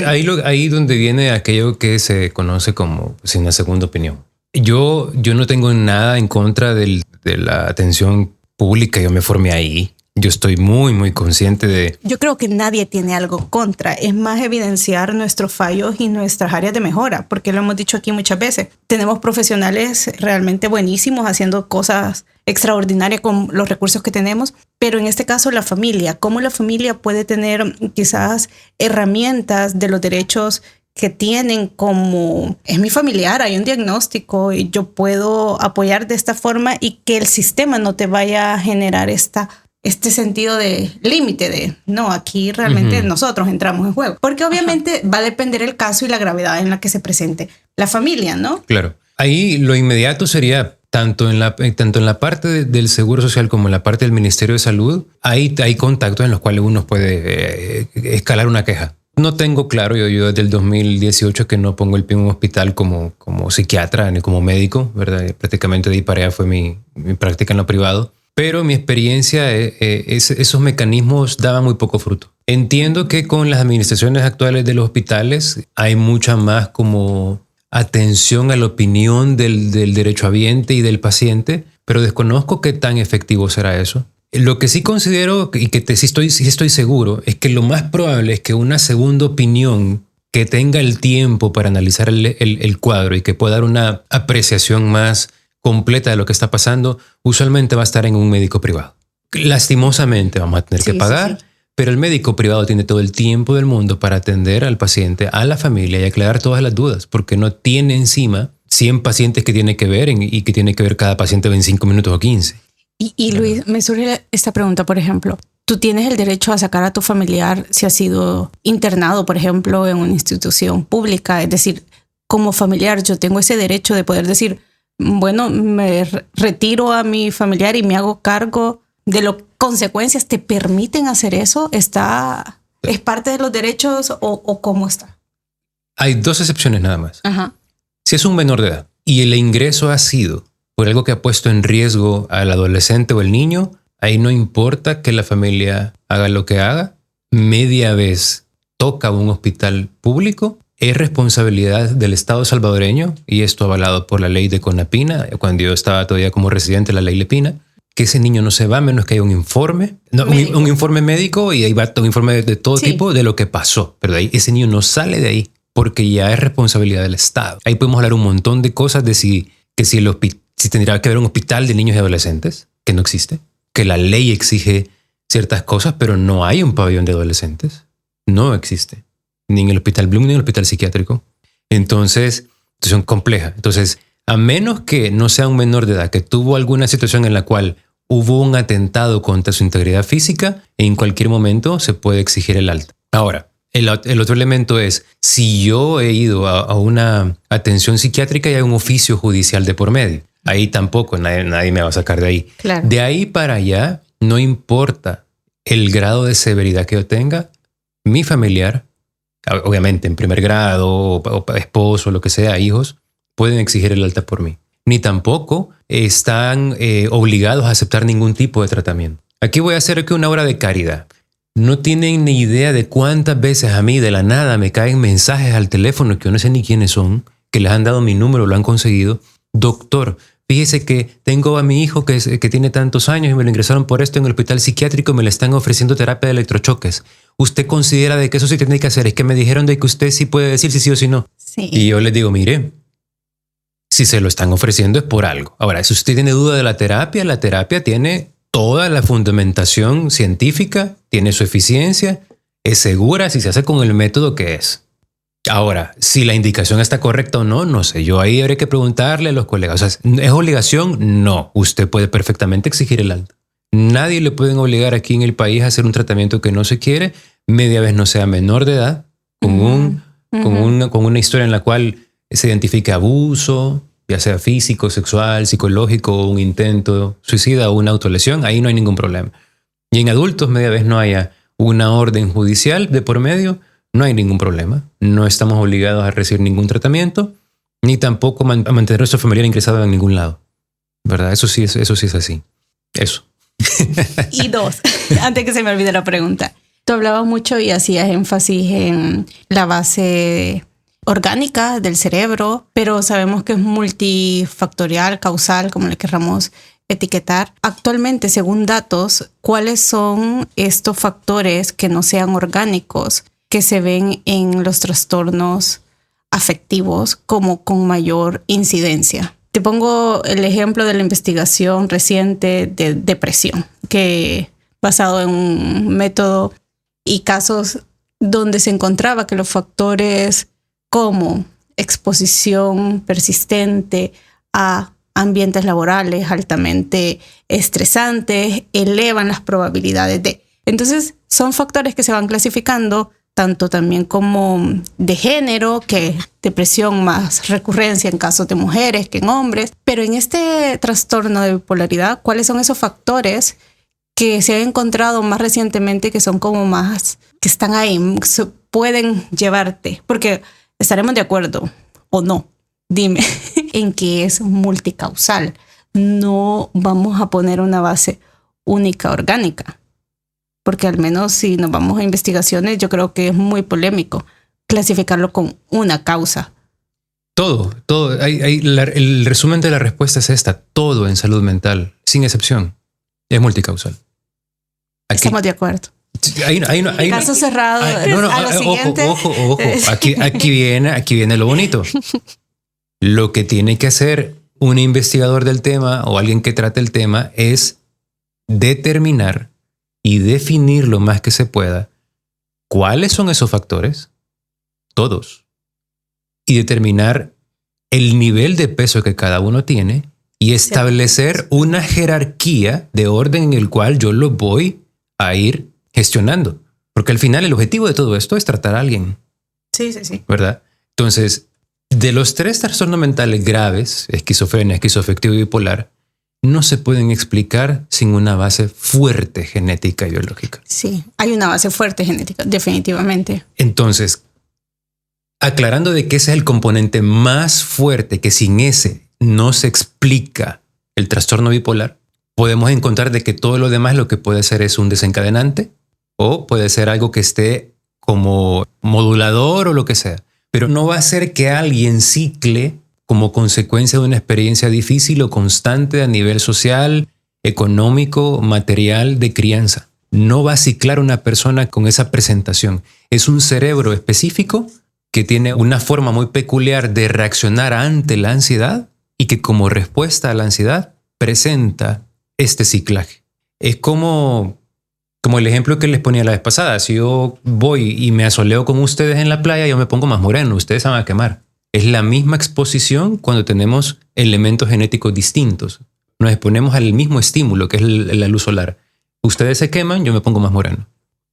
Ahí donde viene aquello que se conoce como una segunda opinión. Yo no tengo nada en contra de la atención pública. Yo me formé ahí. Yo estoy muy, muy consciente de... Yo creo que nadie tiene algo contra. Es más evidenciar nuestros fallos y nuestras áreas de mejora, porque lo hemos dicho aquí muchas veces. Tenemos profesionales realmente buenísimos haciendo cosas extraordinarias con los recursos que tenemos, pero en este caso la familia. ¿Cómo la familia puede tener quizás herramientas de los derechos que tienen, como es mi familiar, hay un diagnóstico y yo puedo apoyar de esta forma y que el sistema no te vaya a generar este sentido de límite de, no, aquí realmente nosotros entramos en juego? Porque obviamente va a depender el caso y la gravedad en la que se presente la familia, ¿no? Claro. Ahí lo inmediato sería, tanto en la parte del Seguro Social como en la parte del Ministerio de Salud, hay contactos en los cuales uno puede escalar una queja. No tengo claro, yo desde el 2018 que no pongo el pie en un hospital como psiquiatra ni como médico, ¿verdad? Prácticamente de ahí para allá fue mi práctica en lo privado. Pero mi experiencia, esos mecanismos daban muy poco fruto. Entiendo que con las administraciones actuales de los hospitales hay mucha más como atención a la opinión del derechohabiente y del paciente, pero desconozco qué tan efectivo será eso. Lo que sí considero y que sí estoy seguro es que lo más probable es que una segunda opinión que tenga el tiempo para analizar el cuadro y que pueda dar una apreciación más completa de lo que está pasando, usualmente va a estar en un médico privado. Lastimosamente vamos a tener que pagar, pero el médico privado tiene todo el tiempo del mundo para atender al paciente, a la familia y aclarar todas las dudas, porque no tiene encima 100 pacientes que tiene que ver y que tiene que ver cada paciente 25 minutos o 15. Y Luis, me surge esta pregunta, por ejemplo. ¿Tú tienes el derecho a sacar a tu familiar si ha sido internado, por ejemplo, en una institución pública? Es decir, como familiar yo tengo ese derecho de poder decir, bueno, me retiro a mi familiar y me hago cargo de las consecuencias. ¿Te permiten hacer eso? ¿Es parte de los derechos o cómo está? Hay 2 excepciones nada más. Ajá. Si es un menor de edad y el ingreso ha sido por algo que ha puesto en riesgo al adolescente o el niño, ahí no importa que la familia haga lo que haga, media vez toca un hospital público, es responsabilidad del Estado salvadoreño, y esto avalado por la ley de CONAPINA, cuando yo estaba todavía como residente de la ley Lepina, que ese niño no se va a menos que haya un informe, un informe médico, y ahí va un informe de todo tipo de lo que pasó, pero de ahí ese niño no sale de ahí porque ya es responsabilidad del Estado. Ahí podemos hablar un montón de cosas de si tendría que haber un hospital de niños y adolescentes, que no existe, que la ley exige ciertas cosas, pero no hay un pabellón de adolescentes. No existe. Ni en el hospital Bloom, ni en el hospital psiquiátrico. Entonces, situación compleja. Entonces, a menos que no sea un menor de edad que tuvo alguna situación en la cual hubo un atentado contra su integridad física, en cualquier momento se puede exigir el alta. Ahora, el otro elemento es, si yo he ido a una atención psiquiátrica y hay un oficio judicial de por medio, ahí tampoco nadie me va a sacar de ahí. Claro. De ahí para allá, no importa el grado de severidad que yo tenga, mi familiar, obviamente en primer grado, o esposo, lo que sea, hijos, pueden exigir el alta por mí. Ni tampoco están obligados a aceptar ningún tipo de tratamiento. Aquí voy a hacer aquí una obra de caridad. No tienen ni idea de cuántas veces a mí de la nada me caen mensajes al teléfono que yo no sé ni quiénes son, que les han dado mi número, lo han conseguido. Doctor, fíjese que tengo a mi hijo que tiene tantos años y me lo ingresaron por esto en el hospital psiquiátrico y me le están ofreciendo terapia de electrochoques. ¿Usted considera de que eso sí tiene que hacer? Es que me dijeron de que usted sí puede decir si sí o si no. Sí. Y yo les digo, mire, si se lo están ofreciendo es por algo. Ahora, si usted tiene duda de la terapia tiene toda la fundamentación científica, tiene su eficiencia, es segura si se hace con el método que es. Ahora, si la indicación está correcta o no, no sé. Yo ahí habría que preguntarle a los colegas. O sea, ¿es obligación? No. Usted puede perfectamente exigir el alta. Nadie le pueden obligar aquí en el país a hacer un tratamiento que no se quiere, media vez no sea menor de edad, con una historia en la cual se identifique abuso, ya sea físico, sexual, psicológico, un intento suicida o una autolesión, ahí no hay ningún problema. Y en adultos, media vez no haya una orden judicial de por medio, no hay ningún problema. No estamos obligados a recibir ningún tratamiento, ni tampoco a mantener a nuestro familiar ingresado en ningún lado. ¿Verdad? Eso sí es así. Eso. Y 2, antes que se me olvide la pregunta. Tú hablabas mucho y hacías énfasis en la base orgánica del cerebro, pero sabemos que es multifactorial, causal, como le querramos etiquetar. Actualmente, según datos, ¿cuáles son estos factores que no sean orgánicos que se ven en los trastornos afectivos como con mayor incidencia? Te pongo el ejemplo de la investigación reciente de depresión, que basado en un método y casos donde se encontraba que los factores como exposición persistente a ambientes laborales altamente estresantes elevan las probabilidades de. Entonces, son factores que se van clasificando tanto también como de género, que depresión más recurrencia en casos de mujeres que en hombres. Pero en este trastorno de bipolaridad, ¿cuáles son esos factores que se han encontrado más recientemente que son como más, que están ahí, se pueden llevarte? Porque estaremos de acuerdo o no, dime, en que es multicausal. No vamos a poner una base única orgánica. Porque al menos si nos vamos a investigaciones, yo creo que es muy polémico clasificarlo con una causa. Todo. El resumen de la respuesta es esta. Todo en salud mental, sin excepción, es multicausal. Estamos de acuerdo. Caso cerrado. A lo siguiente. Ojo. Aquí viene lo bonito. Lo que tiene que hacer un investigador del tema o alguien que trate el tema es determinar y definir lo más que se pueda cuáles son esos factores, todos, y determinar el nivel de peso que cada uno tiene y establecer una jerarquía de orden en el cual yo lo voy a ir gestionando. Porque al final el objetivo de todo esto es tratar a alguien. Sí. ¿Verdad? Entonces, de los 3 trastornos mentales graves, esquizofrenia, esquizoafectivo y bipolar, no se pueden explicar sin una base fuerte genética y biológica. Sí, hay una base fuerte genética, definitivamente. Entonces, aclarando de que ese es el componente más fuerte, que sin ese no se explica el trastorno bipolar, podemos encontrar de que todo lo demás lo que puede ser es un desencadenante o puede ser algo que esté como modulador o lo que sea. Pero no va a ser que alguien cicle como consecuencia de una experiencia difícil o constante a nivel social, económico, material, de crianza. No va a ciclar una persona con esa presentación. Es un cerebro específico que tiene una forma muy peculiar de reaccionar ante la ansiedad y que como respuesta a la ansiedad presenta este ciclaje. Es como el ejemplo que les ponía la vez pasada. Si yo voy y me asoleo con ustedes en la playa, yo me pongo más moreno, ustedes se van a quemar. Es la misma exposición cuando tenemos elementos genéticos distintos. Nos exponemos al mismo estímulo, que es la luz solar. Ustedes se queman, yo me pongo más moreno.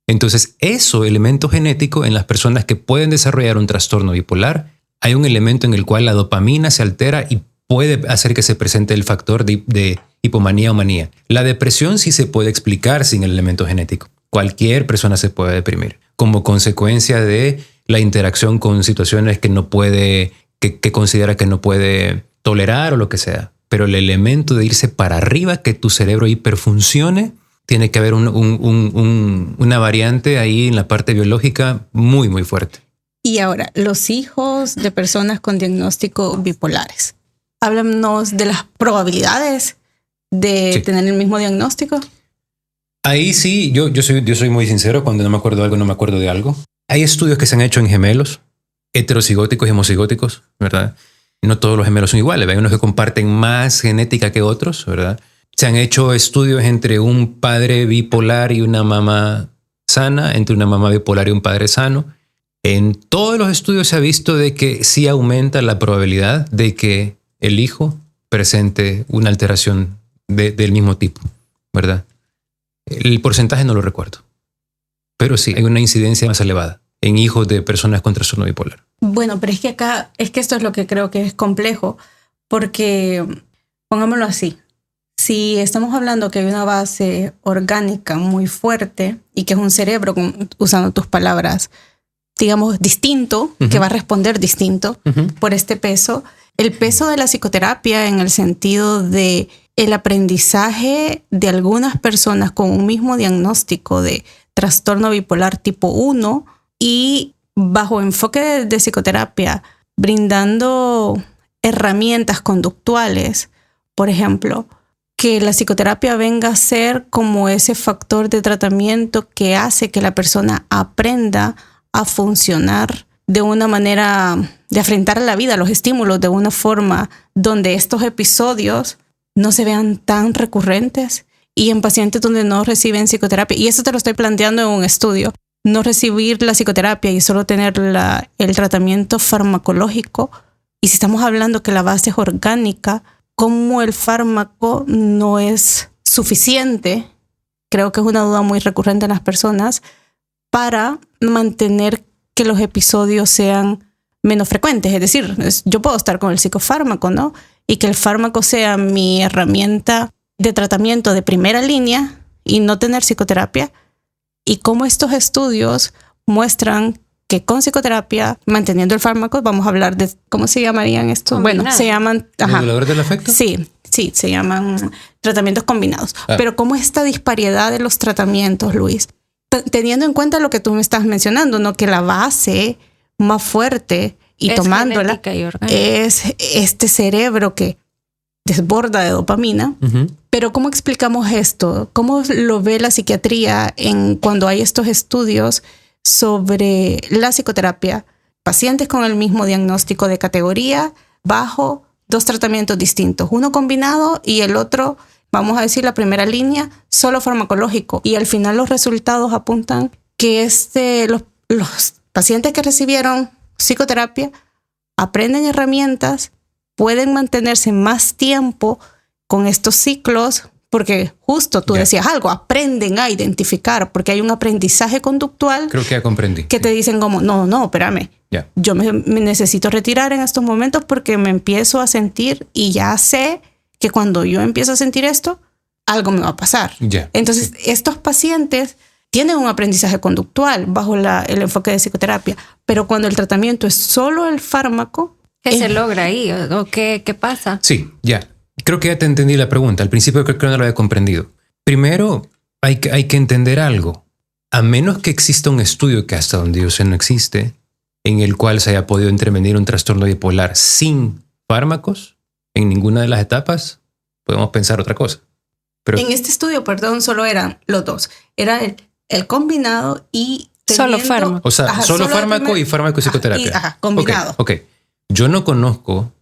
Entonces, elemento genético en las personas que pueden desarrollar un trastorno bipolar, hay un elemento en el cual la dopamina se altera y puede hacer que se presente el factor de hipomanía o manía. La depresión sí se puede explicar sin el elemento genético. Cualquier persona se puede deprimir como consecuencia de la interacción con situaciones que no puede, que considera que no puede tolerar o lo que sea. Pero el elemento de irse para arriba, que tu cerebro hiperfuncione, tiene que haber una variante ahí en la parte biológica muy, muy fuerte. Y ahora, los hijos de personas con diagnóstico bipolares. Háblanos de las probabilidades de tener el mismo diagnóstico. Ahí sí, yo soy muy sincero. Cuando no me acuerdo de algo, no me acuerdo de algo. Hay estudios que se han hecho en gemelos, heterocigóticos y homocigóticos, ¿verdad? No todos los gemelos son iguales. Hay unos que comparten más genética que otros, ¿verdad? Se han hecho estudios entre un padre bipolar y una mamá sana, entre una mamá bipolar y un padre sano. En todos los estudios se ha visto de que sí aumenta la probabilidad de que el hijo presente una alteración del mismo tipo, ¿verdad? El porcentaje no lo recuerdo, pero sí hay una incidencia más elevada en hijos de personas con trastorno bipolar. Bueno, pero es que esto es lo que creo que es complejo, porque pongámoslo así. Si estamos hablando que hay una base orgánica muy fuerte y que es un cerebro, usando tus palabras, digamos, distinto, que va a responder distinto por este peso, el peso de la psicoterapia en el sentido de el aprendizaje de algunas personas con un mismo diagnóstico de trastorno bipolar tipo 1 y bajo enfoque de psicoterapia, brindando herramientas conductuales, por ejemplo, que la psicoterapia venga a ser como ese factor de tratamiento que hace que la persona aprenda a funcionar de una manera, de afrontar a la vida, los estímulos de una forma donde estos episodios no se vean tan recurrentes, y en pacientes donde no reciben psicoterapia, y eso te lo estoy planteando en un estudio, no recibir la psicoterapia y solo tener el tratamiento farmacológico. Y si estamos hablando que la base es orgánica, como el fármaco no es suficiente, creo que es una duda muy recurrente en las personas, para mantener que los episodios sean menos frecuentes. Es decir, yo puedo estar con el psicofármaco, ¿no? Y que el fármaco sea mi herramienta de tratamiento de primera línea y no tener psicoterapia. Y cómo estos estudios muestran que con psicoterapia, manteniendo el fármaco, vamos a hablar de, ¿cómo se llamarían estos? Combinado. Bueno, se llaman... ¿Moduladores del afecto? Sí, se llaman tratamientos combinados. Pero cómo esta disparidad de los tratamientos, Luis, teniendo en cuenta lo que tú me estás mencionando, ¿no? Que la base más fuerte y tomándola es este cerebro que desborda de dopamina, Pero ¿cómo explicamos esto? ¿Cómo lo ve la psiquiatría cuando hay estos estudios sobre la psicoterapia? Pacientes con el mismo diagnóstico de categoría bajo 2 tratamientos distintos, uno combinado y el otro, vamos a decir, la primera línea, solo farmacológico. Y al final los resultados apuntan que los pacientes que recibieron psicoterapia aprenden herramientas, pueden mantenerse más tiempo con estos ciclos, porque justo tú decías algo, aprenden a identificar, porque hay un aprendizaje conductual. Creo que ya comprendí. Que te dicen como, no, espérame. Yo me necesito retirar en estos momentos porque me empiezo a sentir y ya sé que cuando yo empiezo a sentir esto, algo me va a pasar. Entonces, estos pacientes tienen un aprendizaje conductual bajo el enfoque de psicoterapia, pero cuando el tratamiento es solo el fármaco... ¿Qué se logra ahí? ¿O qué pasa? Sí, ya. Creo que ya te entendí la pregunta. Al principio creo que no lo había comprendido. Primero, hay que entender algo. A menos que exista un estudio, que hasta donde yo sé no existe, en el cual se haya podido intervenir un trastorno bipolar sin fármacos, en ninguna de las etapas, podemos pensar otra cosa. Pero en este estudio, solo eran los 2. Era el combinado y... Solo fármaco. O sea, solo fármaco y fármaco y psicoterapia. Combinado. Ok. Yo no conozco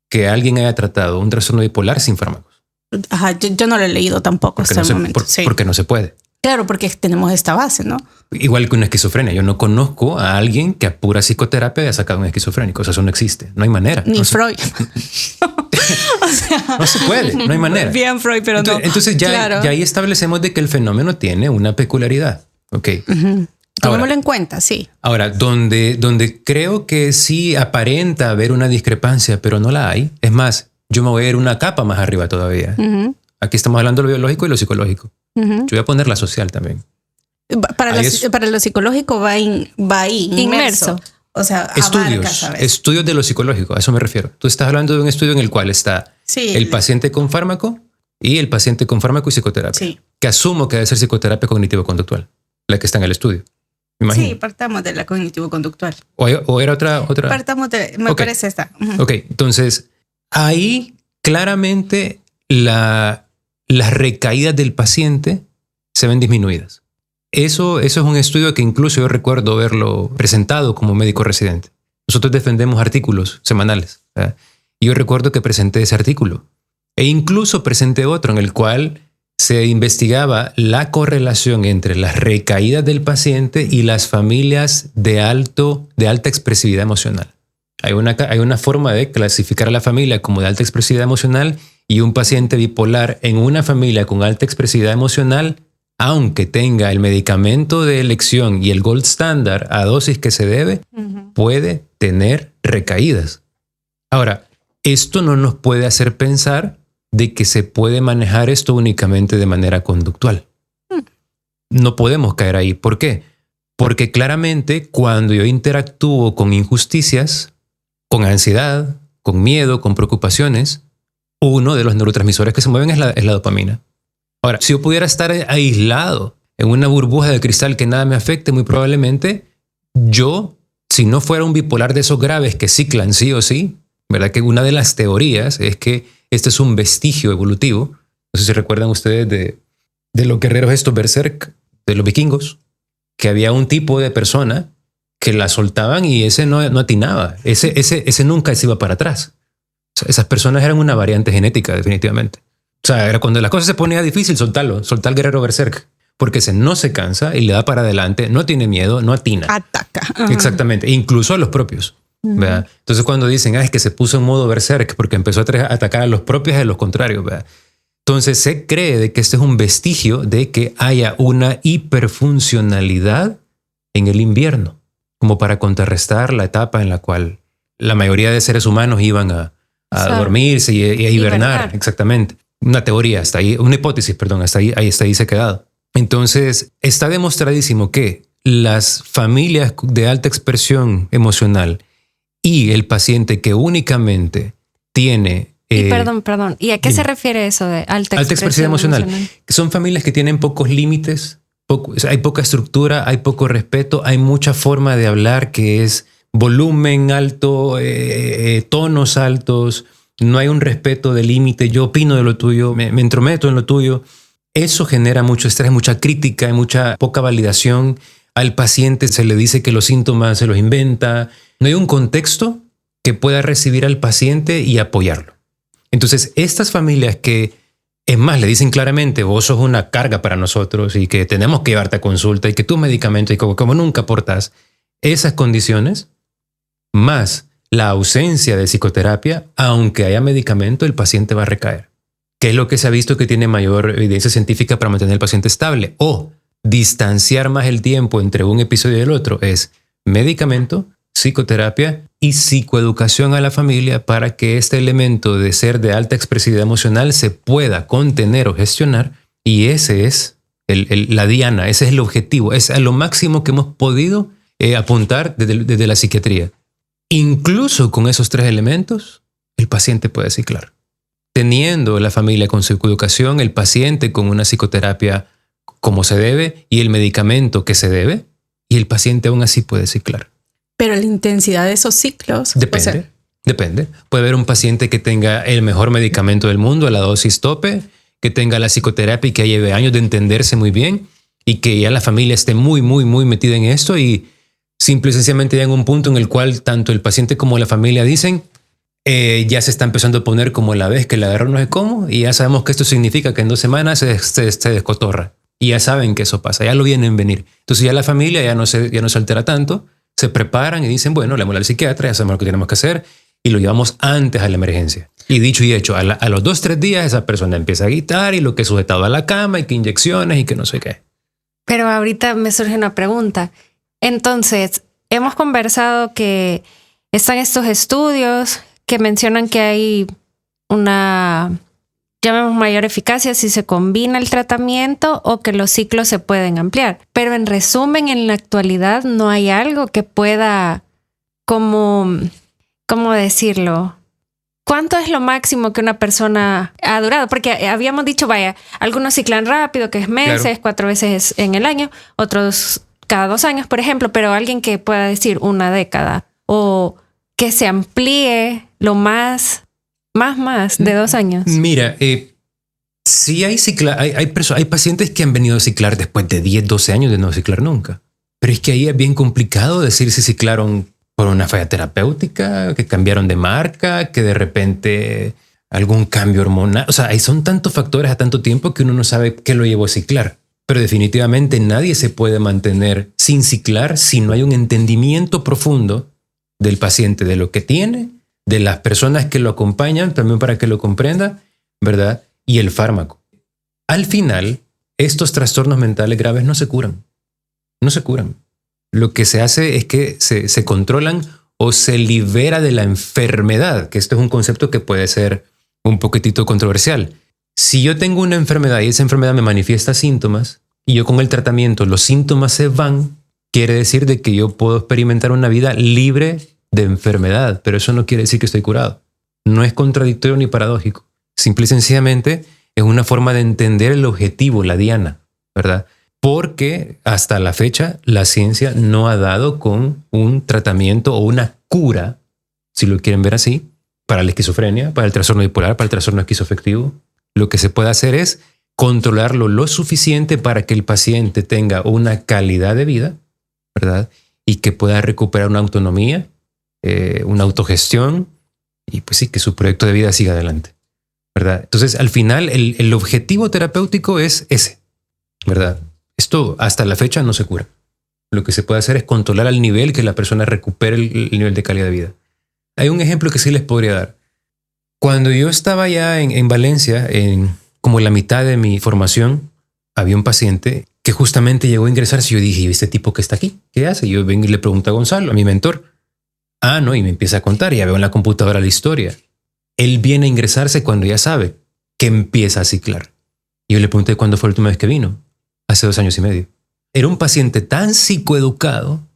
que alguien haya tratado un trastorno bipolar sin fármacos. Yo no lo he leído tampoco hasta el momento. Porque no se puede. Claro, porque tenemos esta base, ¿no? Igual que una esquizofrenia. Yo no conozco a alguien que a pura psicoterapia haya sacado un esquizofrénico. O sea, eso no existe. No hay manera. Ni Freud. O sea, no se puede. No hay manera. Bien Freud, pero no. Entonces ya ahí establecemos de que el fenómeno tiene una peculiaridad. Ok. Tomémoslo en cuenta, sí. Ahora, donde creo que sí aparenta haber una discrepancia, pero no la hay. Es más, yo me voy a ir una capa más arriba todavía. Aquí estamos hablando de lo biológico y lo psicológico. Yo voy a poner la social también. Para lo psicológico va ahí, inmerso. O sea, estudios de lo psicológico, a eso me refiero. Tú estás hablando de un estudio en el cual está el paciente con fármaco y el paciente con fármaco y psicoterapia. Que asumo que debe ser psicoterapia cognitivo-conductual, la que está en el estudio. Sí, partamos de la cognitivo-conductual. ¿O era otra? Partamos me parece esta. Ok, entonces ahí claramente las recaídas del paciente se ven disminuidas. Eso es un estudio que incluso yo recuerdo haberlo presentado como médico residente. Nosotros defendemos artículos semanales. Y yo recuerdo que presenté ese artículo. E incluso presenté otro en el cual se investigaba la correlación entre las recaídas del paciente y las familias de alta expresividad emocional. Hay una forma de clasificar a la familia como de alta expresividad emocional, y un paciente bipolar en una familia con alta expresividad emocional, aunque tenga el medicamento de elección y el gold standard a dosis que se debe, puede tener recaídas. Ahora, esto no nos puede hacer pensar de que se puede manejar esto únicamente de manera conductual. No podemos caer ahí. ¿Por qué? Porque claramente cuando yo interactúo con injusticias, con ansiedad, con miedo, con preocupaciones, uno de los neurotransmisores que se mueven es la dopamina. Ahora, si yo pudiera estar aislado en una burbuja de cristal que nada me afecte, muy probablemente yo, si no fuera un bipolar de esos graves que ciclan sí o sí, ¿verdad? Que una de las teorías es que este es un vestigio evolutivo. No sé si recuerdan ustedes de los guerreros estos berserk, de los vikingos, que había un tipo de persona que la soltaban y ese no atinaba. Ese nunca se iba para atrás. O sea, esas personas eran una variante genética, definitivamente. O sea, era cuando la cosa se ponía difícil, soltar al guerrero berserk. Porque ese no se cansa y le da para adelante, no tiene miedo, no atina. Ataca. Exactamente, incluso a los propios. ¿Verdad? Entonces cuando dicen es que se puso en modo berserk porque empezó a atacar a los propios y a los contrarios, ¿verdad? Entonces se cree de que este es un vestigio de que haya una hiperfuncionalidad en el invierno, como para contrarrestar la etapa en la cual la mayoría de seres humanos iban a dormirse y a hibernar. Exactamente. Una teoría hasta ahí, una hipótesis, perdón, hasta ahí se ha quedado. Entonces está demostradísimo que las familias de alta expresión emocional y el paciente que únicamente tiene... Perdón. ¿Y a qué se refiere eso de alta expresión emocional? Son familias que tienen pocos límites, hay poca estructura, hay poco respeto, hay mucha forma de hablar que es volumen alto, tonos altos, no hay un respeto del límite, yo opino de lo tuyo, me entrometo en lo tuyo. Eso genera mucho estrés, mucha crítica y mucha poca validación. Al paciente se le dice que los síntomas se los inventa. No hay un contexto que pueda recibir al paciente y apoyarlo. Entonces, estas familias que, es más, le dicen claramente, vos sos una carga para nosotros y que tenemos que llevarte a consulta y que tus medicamentos, y como nunca aportas, esas condiciones, más la ausencia de psicoterapia, aunque haya medicamento, el paciente va a recaer. ¿Qué es lo que se ha visto que tiene mayor evidencia científica para mantener al paciente estable? O distanciar más el tiempo entre un episodio y el otro es medicamento, psicoterapia y psicoeducación a la familia para que este elemento de ser de alta expresividad emocional se pueda contener o gestionar. Y ese es la diana, ese es el objetivo, es a lo máximo que hemos podido apuntar desde la psiquiatría. Incluso con esos 3 elementos, el paciente puede ciclar. Teniendo la familia con psicoeducación, el paciente con una psicoterapia como se debe y el medicamento que se debe, y el paciente aún así puede ciclar. Pero la intensidad de esos ciclos... Depende. Puede haber un paciente que tenga el mejor medicamento del mundo, la dosis tope, que tenga la psicoterapia y que lleve años de entenderse muy bien y que ya la familia esté muy metida en esto y simple y sencillamente llegan a un punto en el cual tanto el paciente como la familia dicen ya se está empezando a poner como la vez que le agarró no sé cómo y ya sabemos que esto significa que en 2 semanas se descotorra y ya saben que eso pasa, ya lo vienen venir. Entonces ya la familia ya no se altera tanto, se preparan y dicen, bueno, le vamos al psiquiatra, ya sabemos lo que tenemos que hacer y lo llevamos antes a la emergencia. Y dicho y hecho, a los 2-3 días esa persona empieza a gritar y lo que es sujetado a la cama y que inyecciones y que no sé qué. Pero ahorita me surge una pregunta. Entonces, hemos conversado que están estos estudios que mencionan que hay una, llamemos, mayor eficacia si se combina el tratamiento o que los ciclos se pueden ampliar. Pero en resumen, en la actualidad no hay algo que pueda, ¿cómo decirlo? ¿Cuánto es lo máximo que una persona ha durado? Porque habíamos dicho, vaya, algunos ciclan rápido, que es meses, claro, 4 veces en el año, otros cada 2 años, por ejemplo, pero alguien que pueda decir 1 década o que se amplíe lo más de 2 años. Mira, sí hay pacientes que han venido a ciclar después de 10, 12 años de no ciclar nunca. Pero es que ahí es bien complicado decir si ciclaron por una falla terapéutica, que cambiaron de marca, que de repente algún cambio hormonal. O sea, son tantos factores a tanto tiempo que uno no sabe qué lo llevó a ciclar. Pero definitivamente nadie se puede mantener sin ciclar si no hay un entendimiento profundo del paciente, de lo que tiene, de las personas que lo acompañan, también para que lo comprenda, ¿verdad? Y el fármaco. Al final, estos trastornos mentales graves no se curan. No se curan. Lo que se hace es que se controlan o se libera de la enfermedad, que esto es un concepto que puede ser un poquitito controversial. Si yo tengo una enfermedad y esa enfermedad me manifiesta síntomas y yo con el tratamiento los síntomas se van, quiere decir de que yo puedo experimentar una vida libre de enfermedad, pero eso no quiere decir que estoy curado. No es contradictorio ni paradójico. Simple y sencillamente es una forma de entender el objetivo, la diana, ¿verdad? Porque hasta la fecha la ciencia no ha dado con un tratamiento o una cura, si lo quieren ver así, para la esquizofrenia, para el trastorno bipolar, para el trastorno esquizoafectivo. Lo que se puede hacer es controlarlo lo suficiente para que el paciente tenga una calidad de vida, ¿verdad? Y que pueda recuperar una autonomía, una autogestión y pues sí, que su proyecto de vida siga adelante, ¿verdad? Entonces, al final, el objetivo terapéutico es ese, ¿verdad? Esto hasta la fecha no se cura. Lo que se puede hacer es controlar al nivel que la persona recupere el nivel de calidad de vida. Hay un ejemplo que sí les podría dar. Cuando yo estaba ya en Valencia, como en la mitad de mi formación, había un paciente que justamente llegó a ingresarse. Yo dije, ¿y este tipo que está aquí? ¿Qué hace? Yo vengo y le pregunto a Gonzalo, a mi mentor. Ah, no, y me empieza a contar. Ya veo en la computadora la historia. Él viene a ingresarse cuando ya sabe que empieza a ciclar. Y yo le pregunté cuándo fue la última vez que vino. Hace 2 años y medio. Era un paciente tan psicoeducado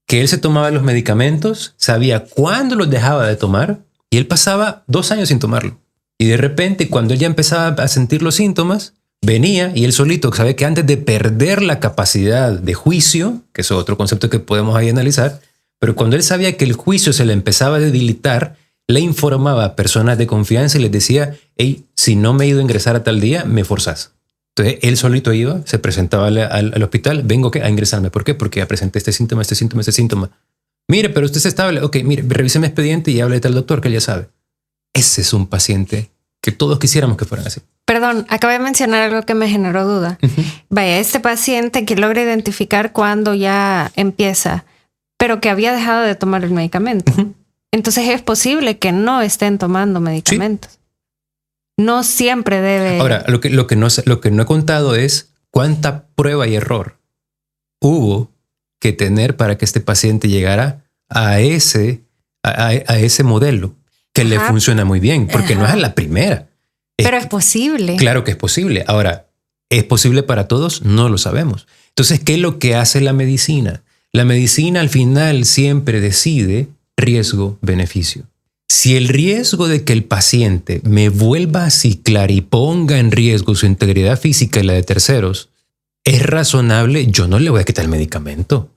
que él se tomaba los medicamentos, sabía cuándo los dejaba de tomar y él pasaba 2 años sin tomarlo. Y de repente, cuando él ya empezaba a sentir los síntomas, venía y él solito sabe que antes de perder la capacidad de juicio, que es otro concepto que podemos ahí analizar, pero cuando él sabía que el juicio se le empezaba a debilitar, le informaba a personas de confianza y les decía, hey, si no me he ido a ingresar a tal día, me forzás. Entonces él solito iba, se presentaba al hospital, vengo a ingresarme. ¿Por qué? Porque ya presenté este síntoma. Mire, pero usted es estable. Ok, mire, revise mi expediente y hable al doctor que él ya sabe. Ese es un paciente que todos quisiéramos que fueran así. Perdón, acabé de mencionar algo que me generó duda. Vaya, este paciente que logra identificar cuando ya empieza, pero que había dejado de tomar el medicamento. Entonces es posible que no estén tomando medicamentos. Sí. No siempre debe... Ahora, lo que no he contado es cuánta prueba y error hubo que tener para que este paciente llegara a ese modelo que le funciona muy bien, porque no es la primera. Pero es posible. Claro que es posible. Ahora, ¿es posible para todos? No lo sabemos. Entonces, ¿qué es lo que hace la medicina? La medicina al final siempre decide riesgo-beneficio. Si el riesgo de que el paciente me vuelva a ciclar y ponga en riesgo su integridad física y la de terceros es razonable, yo no le voy a quitar el medicamento.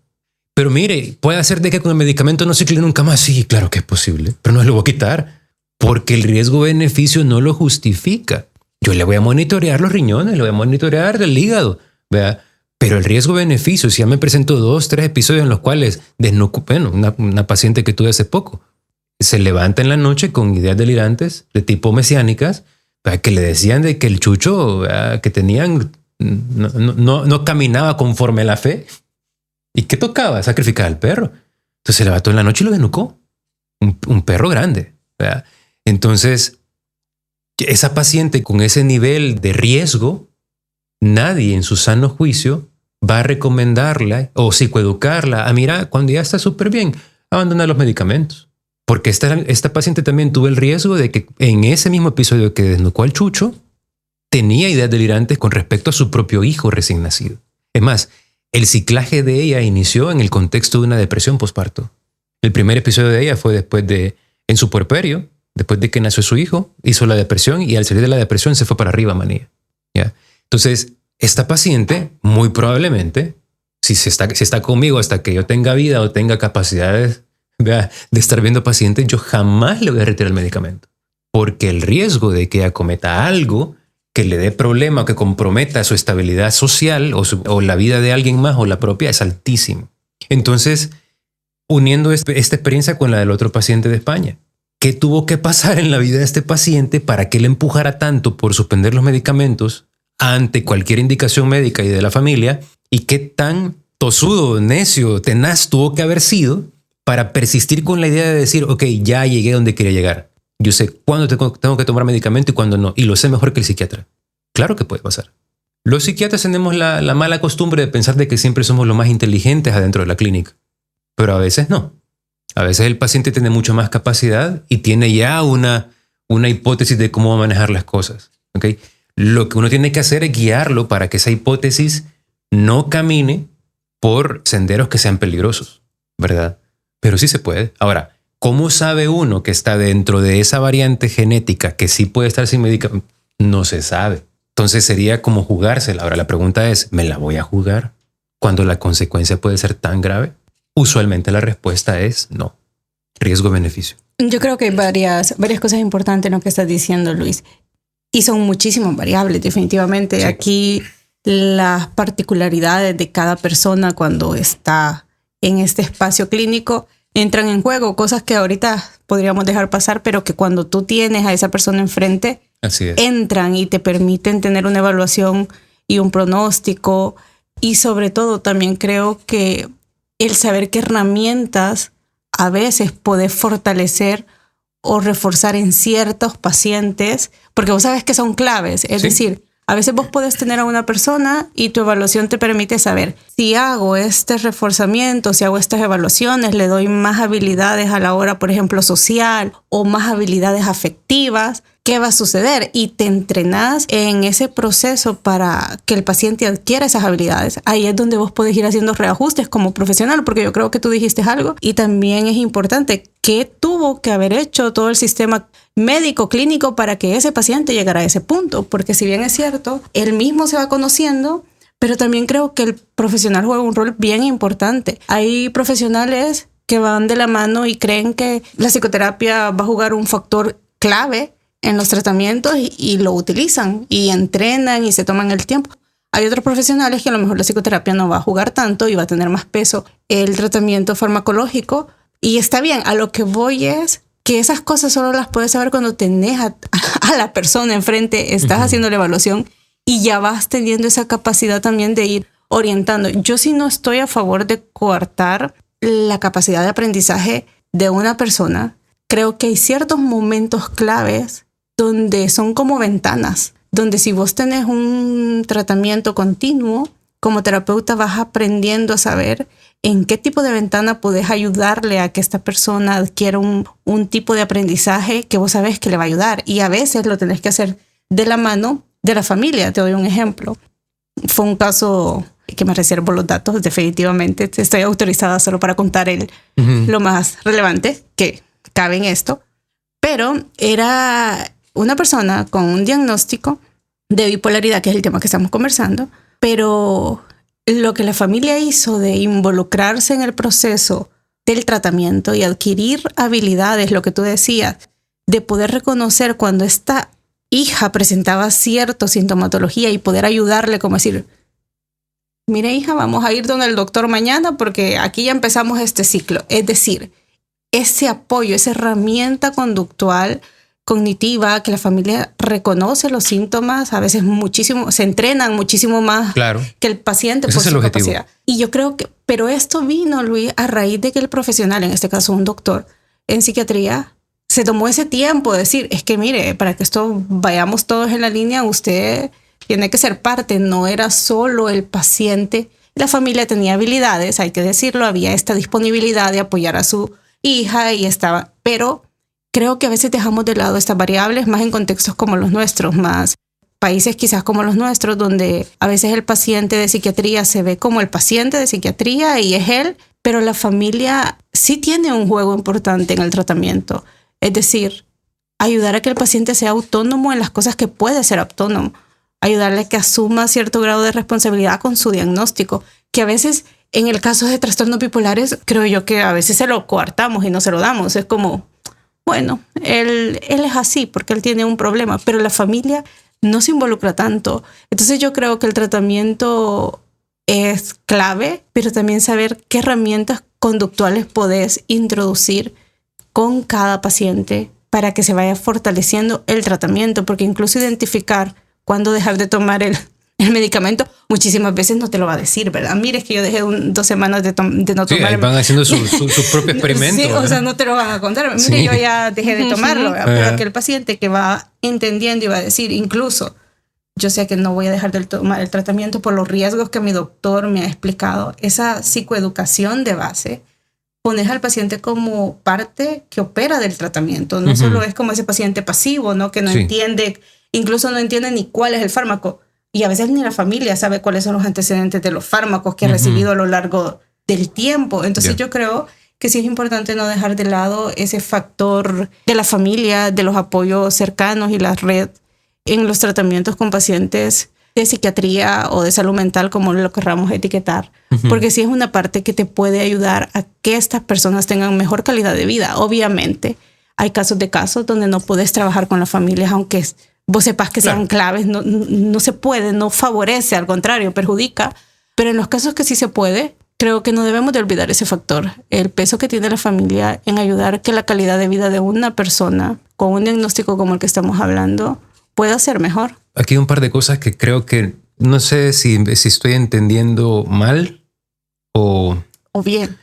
Pero mire, puede ser de que con el medicamento no cicle nunca más. Sí, claro que es posible, pero no lo voy a quitar porque el riesgo-beneficio no lo justifica. Yo le voy a monitorear los riñones, le voy a monitorear el hígado, ¿verdad? Pero el riesgo-beneficio, si ya me presento 2, 3 episodios en los cuales una paciente que tuve hace poco se levanta en la noche con ideas delirantes de tipo mesiánicas, que le decían de que el chucho que tenían no caminaba conforme a la fe. ¿Y qué tocaba? Sacrificar al perro. Entonces se levantó en la noche y lo desnucó. Un perro grande, ¿verdad? Entonces, esa paciente con ese nivel de riesgo, nadie en su sano juicio va a recomendarla o psicoeducarla a mira, cuando ya está súper bien, abandonar los medicamentos. Porque esta paciente también tuvo el riesgo de que en ese mismo episodio que desnucó al chucho, tenía ideas delirantes con respecto a su propio hijo recién nacido. Es más, el ciclaje de ella inició en el contexto de una depresión posparto. El primer episodio de ella fue en su puerperio, después de que nació su hijo, hizo la depresión y al salir de la depresión se fue para arriba, manía. ¿Ya? Entonces, esta paciente, muy probablemente, si está conmigo hasta que yo tenga vida o tenga capacidades de estar viendo pacientes, yo jamás le voy a retirar el medicamento. Porque el riesgo de que acometa algo que le dé problema o que comprometa su estabilidad social o la vida de alguien más o la propia es altísimo. Entonces, uniendo esta experiencia con la del otro paciente de España, ¿qué tuvo que pasar en la vida de este paciente para que le empujara tanto por suspender los medicamentos ante cualquier indicación médica y de la familia? ¿Y qué tan tosudo, necio, tenaz tuvo que haber sido para persistir con la idea de decir, ok, ya llegué donde quería llegar? Yo sé cuándo tengo que tomar medicamento y cuándo no. Y lo sé mejor que el psiquiatra. Claro que puede pasar. Los psiquiatras tenemos la mala costumbre de pensar de que siempre somos los más inteligentes adentro de la clínica. Pero a veces no. A veces el paciente tiene mucho más capacidad y tiene ya una hipótesis de cómo va a manejar las cosas. ¿Okay? Lo que uno tiene que hacer es guiarlo para que esa hipótesis no camine por senderos que sean peligrosos, ¿verdad? Pero sí se puede. Ahora, ¿cómo sabe uno que está dentro de esa variante genética que sí puede estar sin medicamento? No se sabe. Entonces sería como jugársela. Ahora la pregunta es, ¿me la voy a jugar cuando la consecuencia puede ser tan grave? Usualmente la respuesta es no. Riesgo-beneficio. Yo creo que hay varias cosas importantes en lo que estás diciendo, Luis. Y son muchísimas variables, definitivamente. Sí. Aquí las particularidades de cada persona cuando está en este espacio clínico entran en juego, cosas que ahorita podríamos dejar pasar, pero que cuando tú tienes a esa persona enfrente, entran y te permiten tener una evaluación y un pronóstico. Y sobre todo también creo que el saber qué herramientas a veces puedes fortalecer o reforzar en ciertos pacientes, porque vos sabes que son claves. Es decir, a veces vos podés tener a una persona y tu evaluación te permite saber si hago este reforzamiento, si hago estas evaluaciones, le doy más habilidades a la hora, por ejemplo, social o más habilidades afectivas, ¿qué va a suceder? Y te entrenás en ese proceso para que el paciente adquiera esas habilidades. Ahí es donde vos podés ir haciendo reajustes como profesional, porque yo creo que tú dijiste algo y también es importante qué tuvo que haber hecho todo el sistema médico, clínico para que ese paciente llegara a ese punto, porque si bien es cierto, él mismo se va conociendo, pero también creo que el profesional juega un rol bien importante. Hay profesionales que van de la mano y creen que la psicoterapia va a jugar un factor clave en los tratamientos y lo utilizan y entrenan y se toman el tiempo. Hay otros profesionales que a lo mejor la psicoterapia no va a jugar tanto y va a tener más peso el tratamiento farmacológico. Y está bien, a lo que voy es que esas cosas solo las puedes saber cuando tenés a la persona enfrente, estás haciendo la evaluación y ya vas teniendo esa capacidad también de ir orientando. Yo sí no estoy a favor de coartar la capacidad de aprendizaje de una persona. Creo que hay ciertos momentos claves donde son como ventanas, donde si vos tenés un tratamiento continuo, como terapeuta vas aprendiendo a saber en qué tipo de ventana podés ayudarle a que esta persona adquiera un tipo de aprendizaje que vos sabés que le va a ayudar. Y a veces lo tenés que hacer de la mano de la familia. Te doy un ejemplo. Fue un caso que me reservo los datos, definitivamente. Estoy autorizada solo para contar lo más relevante que cabe en esto. Pero era una persona con un diagnóstico de bipolaridad, que es el tema que estamos conversando, pero lo que la familia hizo de involucrarse en el proceso del tratamiento y adquirir habilidades, lo que tú decías, de poder reconocer cuando esta hija presentaba cierta sintomatología y poder ayudarle, como decir, mire hija, vamos a ir donde el doctor mañana porque aquí ya empezamos este ciclo. Es decir, ese apoyo, esa herramienta conductual, cognitiva, que la familia reconoce los síntomas, a veces muchísimo, se entrenan muchísimo más que el paciente por su capacidad. Y yo creo que, pero esto vino, Luis, a raíz de que el profesional, en este caso un doctor en psiquiatría, se tomó ese tiempo de decir, es que mire, para que esto vayamos todos en la línea, usted tiene que ser parte, no era solo el paciente. La familia tenía habilidades, hay que decirlo, había esta disponibilidad de apoyar a su hija y estaba, pero creo que a veces dejamos de lado estas variables más en contextos como los nuestros, más países quizás como los nuestros, donde a veces el paciente de psiquiatría se ve como el paciente de psiquiatría y es él, pero la familia sí tiene un juego importante en el tratamiento. Es decir, ayudar a que el paciente sea autónomo en las cosas que puede ser autónomo, ayudarle a que asuma cierto grado de responsabilidad con su diagnóstico, que a veces en el caso de trastornos bipolares, creo yo que a veces se lo coartamos y no se lo damos. Es como, bueno, él es así porque él tiene un problema, pero la familia no se involucra tanto. Entonces yo creo que el tratamiento es clave, pero también saber qué herramientas conductuales podés introducir con cada paciente para que se vaya fortaleciendo el tratamiento, porque incluso identificar cuándo dejar de tomar el medicamento muchísimas veces no te lo va a decir, ¿verdad? Mire, es que yo dejé 2 semanas de no tomar. Sí, ahí van haciendo su propio experimento. Sí, o sea, no te lo van a contar. Mire, sí, yo ya dejé de tomarlo. Pero aquel paciente que va entendiendo y va a decir, incluso, yo sé que no voy a dejar de tomar el tratamiento por los riesgos que mi doctor me ha explicado. Esa psicoeducación de base, pones al paciente como parte que opera del tratamiento. No solo es como ese paciente pasivo, ¿no? Que no entiende, incluso no entiende ni cuál es el fármaco. Y a veces ni la familia sabe cuáles son los antecedentes de los fármacos que ha recibido a lo largo del tiempo. Entonces yo creo que sí es importante no dejar de lado ese factor de la familia, de los apoyos cercanos y la red en los tratamientos con pacientes de psiquiatría o de salud mental, como lo querramos etiquetar. Porque sí es una parte que te puede ayudar a que estas personas tengan mejor calidad de vida. Obviamente hay casos donde no puedes trabajar con las familias, aunque vos sepas que sean claves, no se puede, no favorece, al contrario, perjudica. Pero en los casos que sí se puede, creo que no debemos de olvidar ese factor, el peso que tiene la familia en ayudar que la calidad de vida de una persona con un diagnóstico como el que estamos hablando pueda ser mejor. Aquí hay un par de cosas que creo que no sé si estoy entendiendo mal o bien.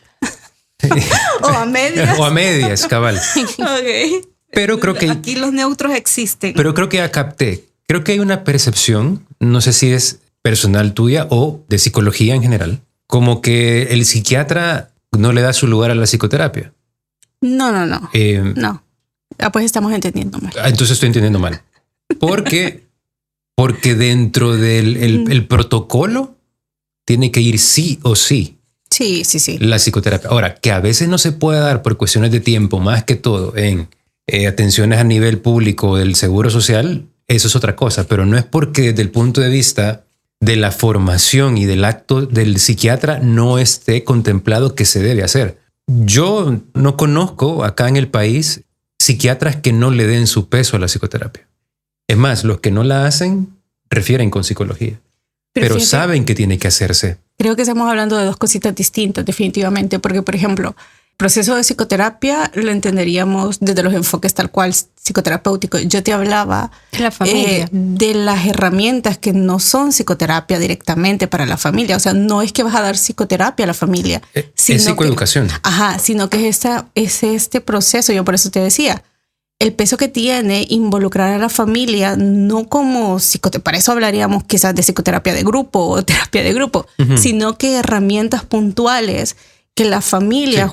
O a medias. O a medias, cabal. Ok. Pero creo que aquí los neutros existen. Pero creo que ya capté. Creo que hay una percepción, no sé si es personal tuya o de psicología en general, como que el psiquiatra no le da su lugar a la psicoterapia. No. No. Pues estamos entendiendo mal. Entonces estoy entendiendo mal. Porque dentro del protocolo tiene que ir sí o sí. Sí. La psicoterapia. Ahora, que a veces no se puede dar por cuestiones de tiempo, más que todo en atenciones a nivel público del seguro social, eso es otra cosa, pero no es porque desde el punto de vista de la formación y del acto del psiquiatra no esté contemplado que se debe hacer. Yo no conozco acá en el país psiquiatras que no le den su peso a la psicoterapia. Es más, los que no la hacen refieren con psicología, pero fíjate, saben que tiene que hacerse. creo que estamos hablando de dos cositas distintas, definitivamente, porque, por ejemplo, proceso de psicoterapia lo entenderíamos desde los enfoques tal cual psicoterapéuticos. Yo te hablaba La familia. de las herramientas que no son psicoterapia directamente para la familia. O sea, no es que vas a dar psicoterapia a la familia. Es sino psicoeducación. Sino que es este proceso. Yo por eso te decía, el peso que tiene involucrar a la familia, no como psicoterapia, para eso hablaríamos quizás de psicoterapia de grupo o terapia de grupo, sino que herramientas puntuales que la familia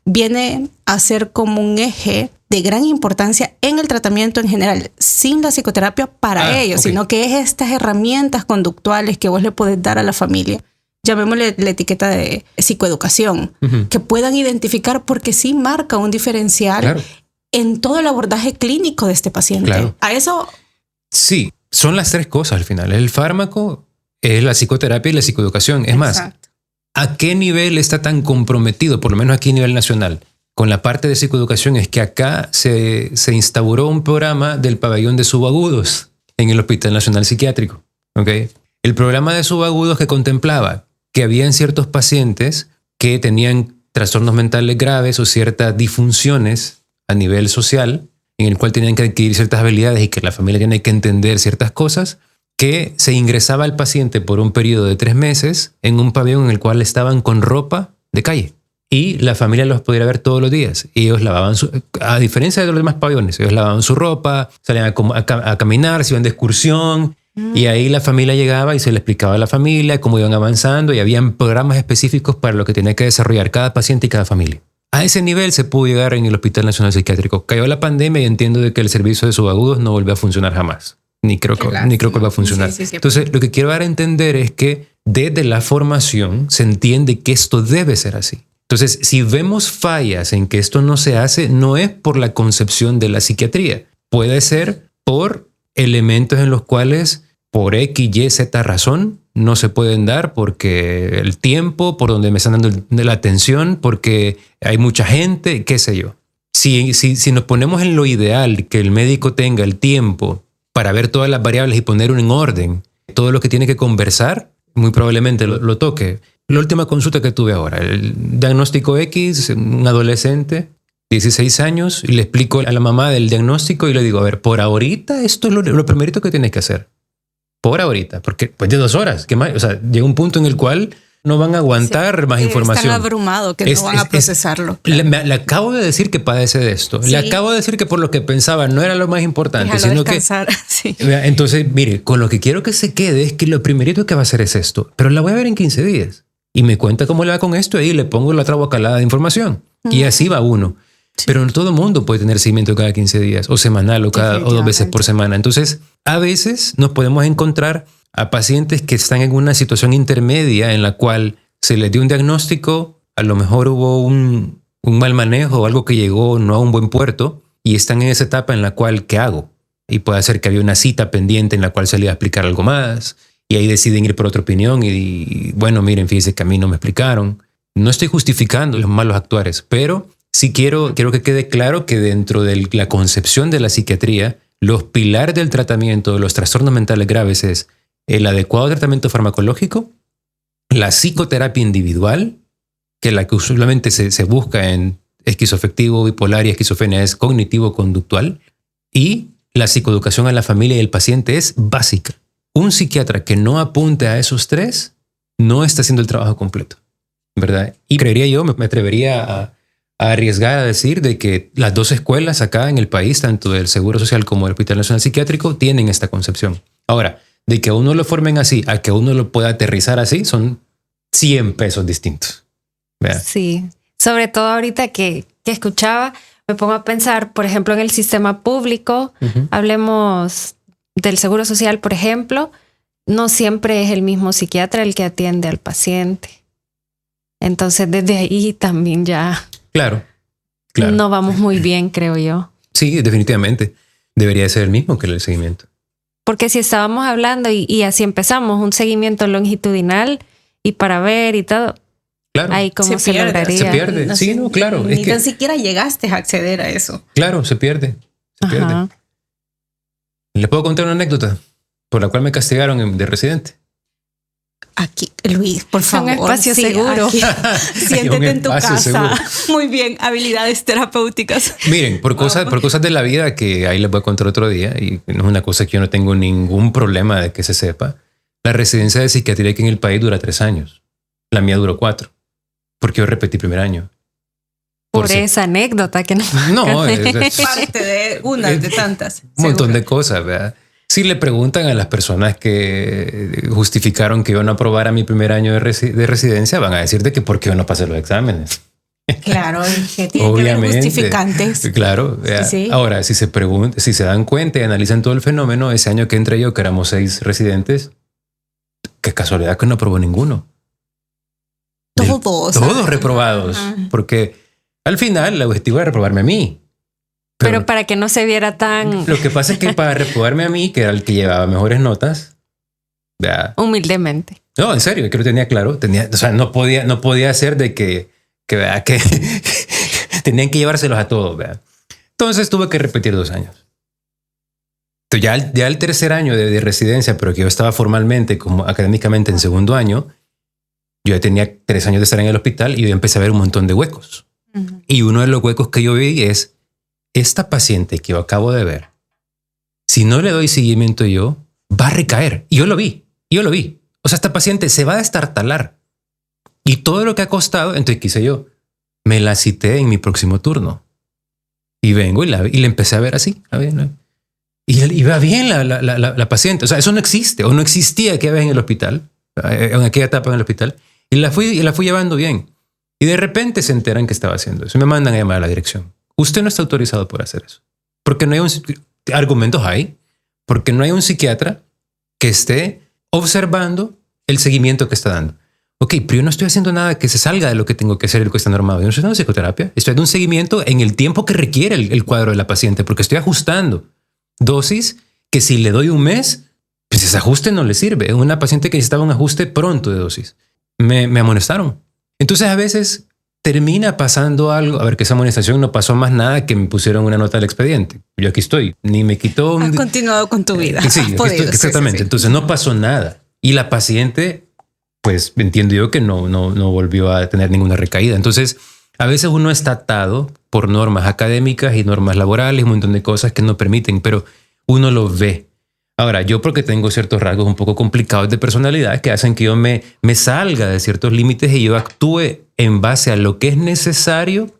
viene a ser como un eje de gran importancia en el tratamiento en general, sin la psicoterapia para ellos, sino que es estas herramientas conductuales que vos le podés dar a la familia. Llamémosle la etiqueta de psicoeducación, que puedan identificar, porque sí marca un diferencial en todo el abordaje clínico de este paciente. Claro. A eso... Sí, son las tres cosas al final. El fármaco, es la psicoterapia y la psicoeducación. Es más, ¿a qué nivel está tan comprometido, por lo menos aquí a nivel nacional, con la parte de psicoeducación? Es que acá se instauró un programa del pabellón de subagudos en el Hospital Nacional Psiquiátrico. ¿Okay? El programa de subagudos que contemplaba que habían ciertos pacientes que tenían trastornos mentales graves o ciertas disfunciones a nivel social, en el cual tenían que adquirir ciertas habilidades y que la familia tiene que entender ciertas cosas, que se ingresaba al paciente por un periodo de 3 meses en un pabellón en el cual estaban con ropa de calle y la familia los pudiera ver todos los días. Y ellos lavaban a diferencia de los demás pabellones, ellos lavaban su ropa, salían a caminar, se iban de excursión y ahí la familia llegaba y se le explicaba a la familia cómo iban avanzando y habían programas específicos para lo que tenía que desarrollar cada paciente y cada familia. A ese nivel se pudo llegar en el Hospital Nacional Psiquiátrico. Cayó la pandemia y entiendo de que el servicio de subagudos no volvió a funcionar jamás. Ni creo que va a funcionar. Sí. Entonces, lo que quiero dar a entender es que desde la formación se entiende que esto debe ser así. Entonces, si vemos fallas en que esto no se hace, no es por la concepción de la psiquiatría. Puede ser por elementos en los cuales, por X, Y, Z razón, no se pueden dar porque el tiempo, por donde me están dando la atención, porque hay mucha gente, qué sé yo. Si nos ponemos en lo ideal, que el médico tenga el tiempo para ver todas las variables y poner en orden todo lo que tiene que conversar, muy probablemente lo toque. La última consulta que tuve ahora, el diagnóstico X, un adolescente, 16 años, y le explico a la mamá del diagnóstico y le digo, a ver, por ahorita esto es lo primerito que tienes que hacer. Por ahorita, porque pues de 2 horas, ¿qué más? O sea, llega un punto en el cual no van a aguantar más información. Están abrumados que no van a procesarlo. Le acabo de decir que padece de esto. Sí. Le acabo de decir que por lo que pensaba no era lo más importante, sino descansar. Sí. Entonces, mire, con lo que quiero que se quede es que lo primerito que va a hacer es esto, pero la voy a ver en 15 días. Y me cuenta cómo le va con esto y le pongo la otra bocalada de información. Y así va uno. Sí. Pero no todo el mundo puede tener seguimiento cada 15 días o semanal o 2 veces por semana. Entonces, a veces nos podemos encontrar a pacientes que están en una situación intermedia en la cual se les dio un diagnóstico, a lo mejor hubo un mal manejo o algo que llegó no a un buen puerto y están en esa etapa en la cual, ¿qué hago? Y puede ser que había una cita pendiente en la cual se le iba a explicar algo más y ahí deciden ir por otra opinión y bueno, miren, fíjense que a mí no me explicaron. No estoy justificando los malos actuares, pero sí quiero que quede claro que dentro de la concepción de la psiquiatría, los pilares del tratamiento de los trastornos mentales graves es el adecuado tratamiento farmacológico, la psicoterapia individual, que es la que usualmente se busca en esquizoafectivo, bipolar y esquizofrenia es cognitivo-conductual, y la psicoeducación a la familia y el paciente es básica. Un psiquiatra que no apunte a esos 3 no está haciendo el trabajo completo, ¿verdad? Y creería yo, me atrevería a arriesgar a decir de que las 2 escuelas acá en el país, tanto del Seguro Social como del Hospital Nacional Psiquiátrico, tienen esta concepción. Ahora, de que a uno lo formen así, a que uno lo pueda aterrizar así, son 100 pesos distintos. ¿Verdad? Sí, sobre todo ahorita que escuchaba, me pongo a pensar, por ejemplo, en el sistema público, hablemos del Seguro Social, por ejemplo, no siempre es el mismo psiquiatra el que atiende al paciente. Entonces, desde ahí también ya... Claro. No vamos muy bien, creo yo. Sí, definitivamente. Debería ser el mismo que el seguimiento. Porque si estábamos hablando y así empezamos, un seguimiento longitudinal y para ver y todo, Claro. ahí cómo se pierde, lograría. Se pierde. No Sí, sé, no, claro. Ni tan siquiera llegaste a acceder a eso. Claro, se pierde. Se pierde. Ajá. ¿Les puedo contar una anécdota por la cual me castigaron de residente? Aquí, Luis, por Es un favor. espacio seguro. aquí. Siéntete en tu espacio casa. seguro. Muy bien, habilidades terapéuticas. Miren, por cosas de la vida que ahí les voy a contar otro día, y no es una cosa que yo no tengo ningún problema de que se sepa, la residencia de psiquiatría aquí en el país dura 3 años. La mía duró 4, porque yo repetí primer año. Por si- esa anécdota que no. No, es Parte de una de tantas. un montón seguro. de cosas, ¿verdad? Si le preguntan a las personas que justificaron que yo no aprobara mi primer año de residencia, van a decirte que por qué yo no pasé los exámenes. Claro, que tiene que haber Obviamente. justificantes. Claro. Sí. Ahora, si se dan cuenta y analizan todo el fenómeno, ese año que entré yo, que éramos 6 residentes, qué casualidad que no aprobó ninguno. Todos. Todos reprobados. Ajá. Porque al final el objetivo era reprobarme a mí. Pero para que no se viera tan Lo que pasa es que para reprobarme a mí, que era el que llevaba mejores notas, ¿verdad? humildemente. No, en serio, que lo tenía claro. O sea, no podía hacer de que tenían que llevárselos a todos, ¿verdad? Entonces tuve que repetir 2 años. Entonces, ya el tercer año de residencia, pero que yo estaba formalmente, como académicamente en segundo año, yo ya tenía 3 años de estar en el hospital y yo empecé a ver un montón de huecos. Ujú. Y uno de los huecos que yo vi es esta paciente que yo acabo de ver. Si no le doy seguimiento yo, va a recaer. Y yo lo vi. O sea, esta paciente se va a destartalar. Y todo lo que ha costado, entonces ¿qué hice yo? Me la cité en mi próximo turno. Y vengo y la empecé a ver así. A ver, ¿no? Y va bien la paciente. O sea, eso no existe o no existía aquella vez en el hospital, en aquella etapa en el hospital. Y la fui llevando bien. Y de repente se enteran que estaba haciendo eso. Me mandan a llamar a la dirección. Usted no está autorizado por hacer eso. Porque no hay argumentos hay. Porque no hay un psiquiatra que esté observando el seguimiento que está dando. Ok, pero yo no estoy haciendo nada que se salga de lo que tengo que hacer, el que está normado. Yo no estoy dando psicoterapia. Estoy dando un seguimiento en el tiempo que requiere el cuadro de la paciente, porque estoy ajustando dosis que si le doy un mes, pues ese ajuste no le sirve. Es una paciente que necesitaba un ajuste pronto de dosis. Me amonestaron. Entonces a veces termina pasando algo. A ver, que esa amonestación no pasó más nada que me pusieron una nota al expediente. Yo aquí estoy. Ni me quitó... Has continuado con tu vida. Sí, Has podido, exactamente. sí. Entonces no pasó nada. Y la paciente, pues entiendo yo que no volvió a tener ninguna recaída. Entonces, a veces uno está atado por normas académicas y normas laborales, un montón de cosas que no permiten, pero uno lo ve. Ahora, yo porque tengo ciertos rasgos un poco complicados de personalidad que hacen que yo me salga de ciertos límites y yo actúe en base a lo que es necesario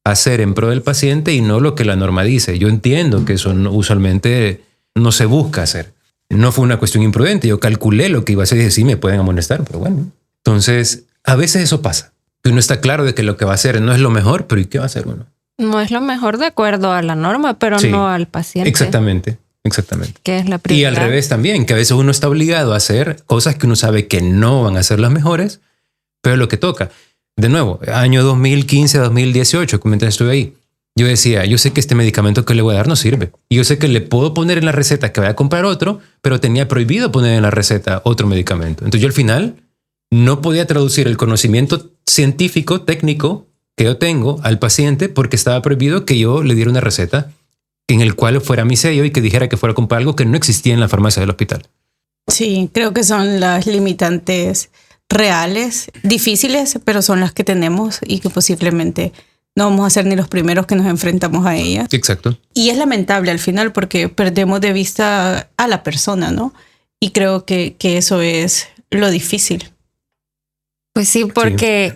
hacer en pro del paciente y no lo que la norma dice. Yo entiendo que eso usualmente no se busca hacer. No fue una cuestión imprudente. Yo calculé lo que iba a hacer y dije, sí, me pueden amonestar, pero bueno. Entonces, a veces eso pasa. Uno está claro de que lo que va a hacer no es lo mejor, pero ¿y qué va a hacer uno? No es lo mejor de acuerdo a la norma, pero Sí, no al paciente. Exactamente. Que es la Y prioridad. al revés también, que a veces uno está obligado a hacer cosas que uno sabe que no van a ser las mejores, pero lo que toca. De nuevo, año 2015, 2018, mientras estuve ahí, yo decía, yo sé que este medicamento que le voy a dar no sirve. Y yo sé que le puedo poner en la receta que vaya a comprar otro, pero tenía prohibido poner en la receta otro medicamento. Entonces yo al final no podía traducir el conocimiento científico, técnico que yo tengo al paciente porque estaba prohibido que yo le diera una receta en el cual fuera mi sello y que dijera que fuera a comprar algo que no existía en la farmacia del hospital. Sí, creo que son las limitantes reales, difíciles, pero son las que tenemos y que posiblemente no vamos a ser ni los primeros que nos enfrentamos a ellas. Exacto. Y es lamentable al final porque perdemos de vista a la persona, ¿no? Y creo que eso es lo difícil. Pues sí, porque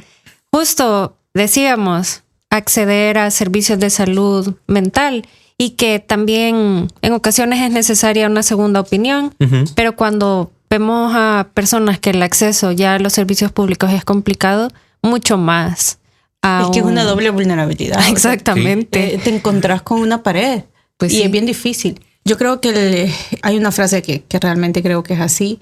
justo decíamos acceder a servicios de salud mental y que también en ocasiones es necesaria una segunda opinión, pero cuando vemos a personas que el acceso ya a los servicios públicos es complicado, mucho más. Es que es una doble vulnerabilidad. Exactamente. O sea, te encontrás con una pared Pues y sí. es bien difícil. Yo creo que hay una frase que realmente creo que es así.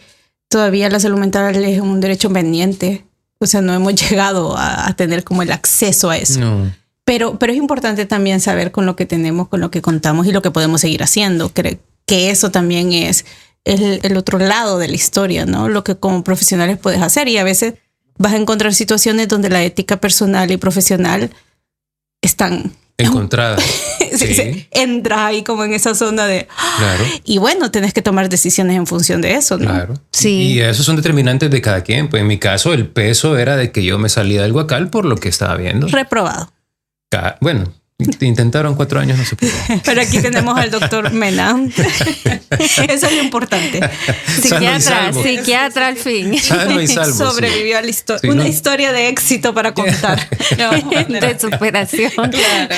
Todavía la salud mental es un derecho pendiente. O sea, no hemos llegado a tener como el acceso a eso. No. Pero es importante también saber con lo que tenemos, con lo que contamos y lo que podemos seguir haciendo. Creo que eso también es el otro lado de la historia, ¿no? Lo que como profesionales puedes hacer. Y a veces vas a encontrar situaciones donde la ética personal y profesional están encontradas. Sí. Entra ahí como en esa zona de... Claro. Y bueno, tenés que tomar decisiones en función de eso, ¿no? Claro. Sí. Y esos son determinantes de cada quien. Pues en mi caso, el peso era de que yo me salía del Guacal por lo que estaba viendo. Reprobado. Bueno, intentaron 4 años, no se pudo. Pero aquí tenemos al doctor Mena. Eso es lo importante. Psiquiatra al fin. Sano y salvo. Sobrevivió a la historia. Sí, una historia de éxito para contar. De superación. Claro.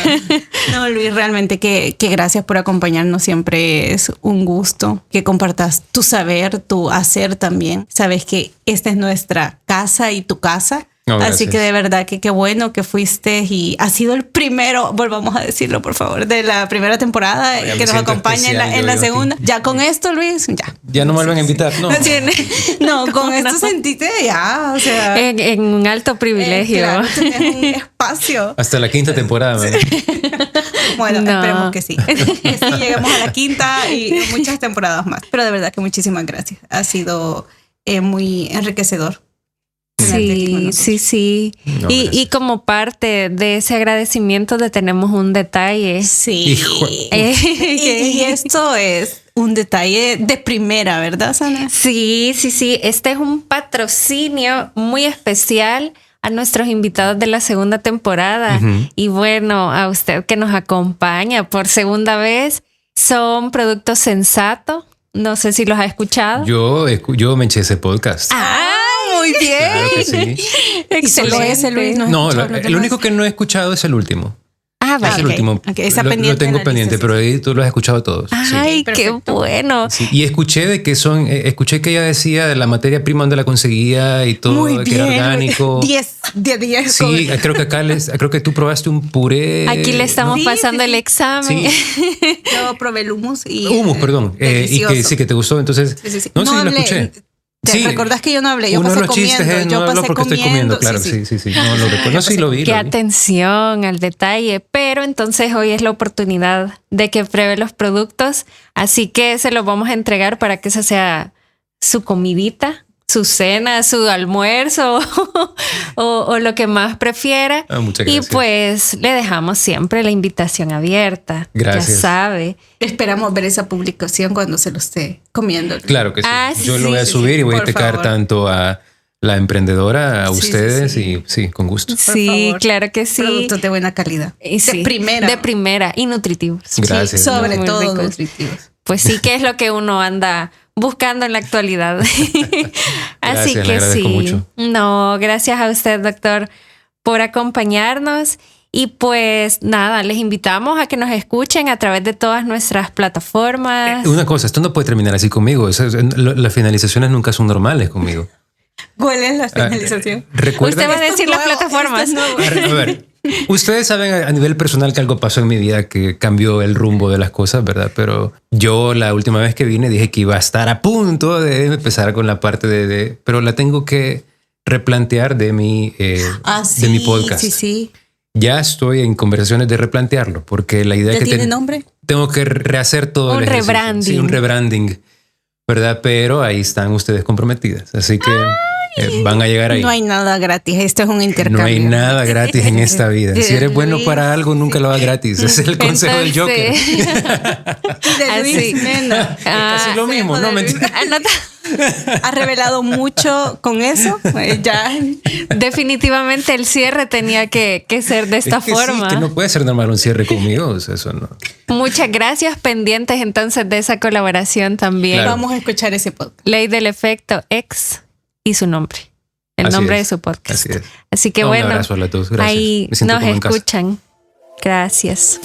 No, Luis, realmente que gracias por acompañarnos. Siempre es un gusto que compartas tu saber, tu hacer también. Sabes que esta es nuestra casa y tu casa. No, así que de verdad que qué bueno que fuiste y has sido el primero, volvamos a decirlo por favor, de la primera temporada que nos acompaña en la segunda. Ya con esto, Luis, ya no me vuelven a invitar, no. No, con esto sentiste ya, o sea, en un alto privilegio. Claro, tenés un espacio. Hasta la 5ª temporada, man. Bueno, esperemos que sí. Que sí lleguemos a la 5ª y muchas temporadas más. Pero de verdad que muchísimas gracias. Ha sido muy enriquecedor. Sí. No, y como parte de ese agradecimiento te tenemos un detalle. Sí. Y esto es un detalle de primera, ¿verdad, Sana? Sí. Este es un patrocinio muy especial a nuestros invitados de la segunda temporada. Uh-huh. Y bueno, a usted que nos acompaña por segunda vez, son Productos Sensato. No sé si los ha escuchado. Yo me eché ese podcast. Muy bien. Claro que sí. Excelente. Ese Luis no, el único que no he escuchado es el último. Vale. Es el último. Okay. Lo tengo pendiente, pero ahí tú lo has escuchado todos. Ay, sí. Qué bueno. Sí. Y escuché que ella decía de la materia prima donde la conseguía y todo, muy bien, que era orgánico. 10 de 10. Sí, creo que tú probaste un puré. Aquí le estamos pasando el examen. Sí. Yo probé el hummus y... perdón. Y que te gustó, entonces... Sí. No, sí, lo escuché. ¿Te recordás que yo no hablé? Yo uno pasé de los comiendo. Chistes es, no hablo porque estoy comiendo, claro. Sí. No lo recuerdo. Sí, lo vi. Qué atención al detalle. Pero entonces hoy es la oportunidad de que pruebe los productos. Así que se los vamos a entregar para que esa sea su comidita, su cena, su almuerzo o lo que más prefiera. Muchas gracias. Y pues le dejamos siempre la invitación abierta. Gracias. Ya sabe. Esperamos ver esa publicación cuando se lo esté comiendo. Claro que sí. Yo lo voy a subir y voy a etiquetar tanto a la emprendedora, a ustedes y sí, con gusto. Sí, claro que sí. Productos de buena calidad. De primera y nutritivos. Gracias. Sí, sobre todo nutritivos. Pues sí, que es lo que uno anda buscando en la actualidad. Así gracias, que sí. Mucho. No, gracias a usted, doctor, por acompañarnos. Y pues nada, les invitamos a que nos escuchen a través de todas nuestras plataformas. Una cosa, esto no puede terminar así conmigo. Las finalizaciones nunca son normales conmigo. ¿Cuál es la finalización? Usted va a decir las plataformas. A ver, ustedes saben a nivel personal que algo pasó en mi vida que cambió el rumbo de las cosas, ¿verdad? Pero yo la última vez que vine dije que iba a estar a punto de empezar con la parte pero la tengo que replantear de mi podcast. Sí. Ya estoy en conversaciones de replantearlo porque la idea ¿Ya que tiene nombre? Tengo que rehacer todo un rebranding. Sí, un rebranding, ¿verdad? Pero ahí están ustedes comprometidas, así que van a llegar ahí. No hay nada gratis, esto es un intercambio. No hay nada gratis en esta vida. Si eres bueno para algo, nunca lo hagas gratis. Ese es el consejo del Joker. De Luis Mena. Casi lo mismo, no mentira. Ha revelado mucho con eso. Ya. Definitivamente el cierre tenía que ser de esta forma. Sí, que no puede ser normal un cierre conmigo. O sea, eso no. Muchas gracias, pendientes entonces de esa colaboración también. Claro. Vamos a escuchar ese podcast. Ley del Efecto X y su nombre. El nombre de su podcast. Así que bueno, un abrazo a todos. Gracias. Ahí nos escuchan. Gracias.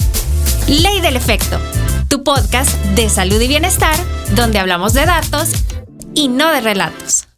Ley del Efecto, tu podcast de salud y bienestar, donde hablamos de datos y no de relatos.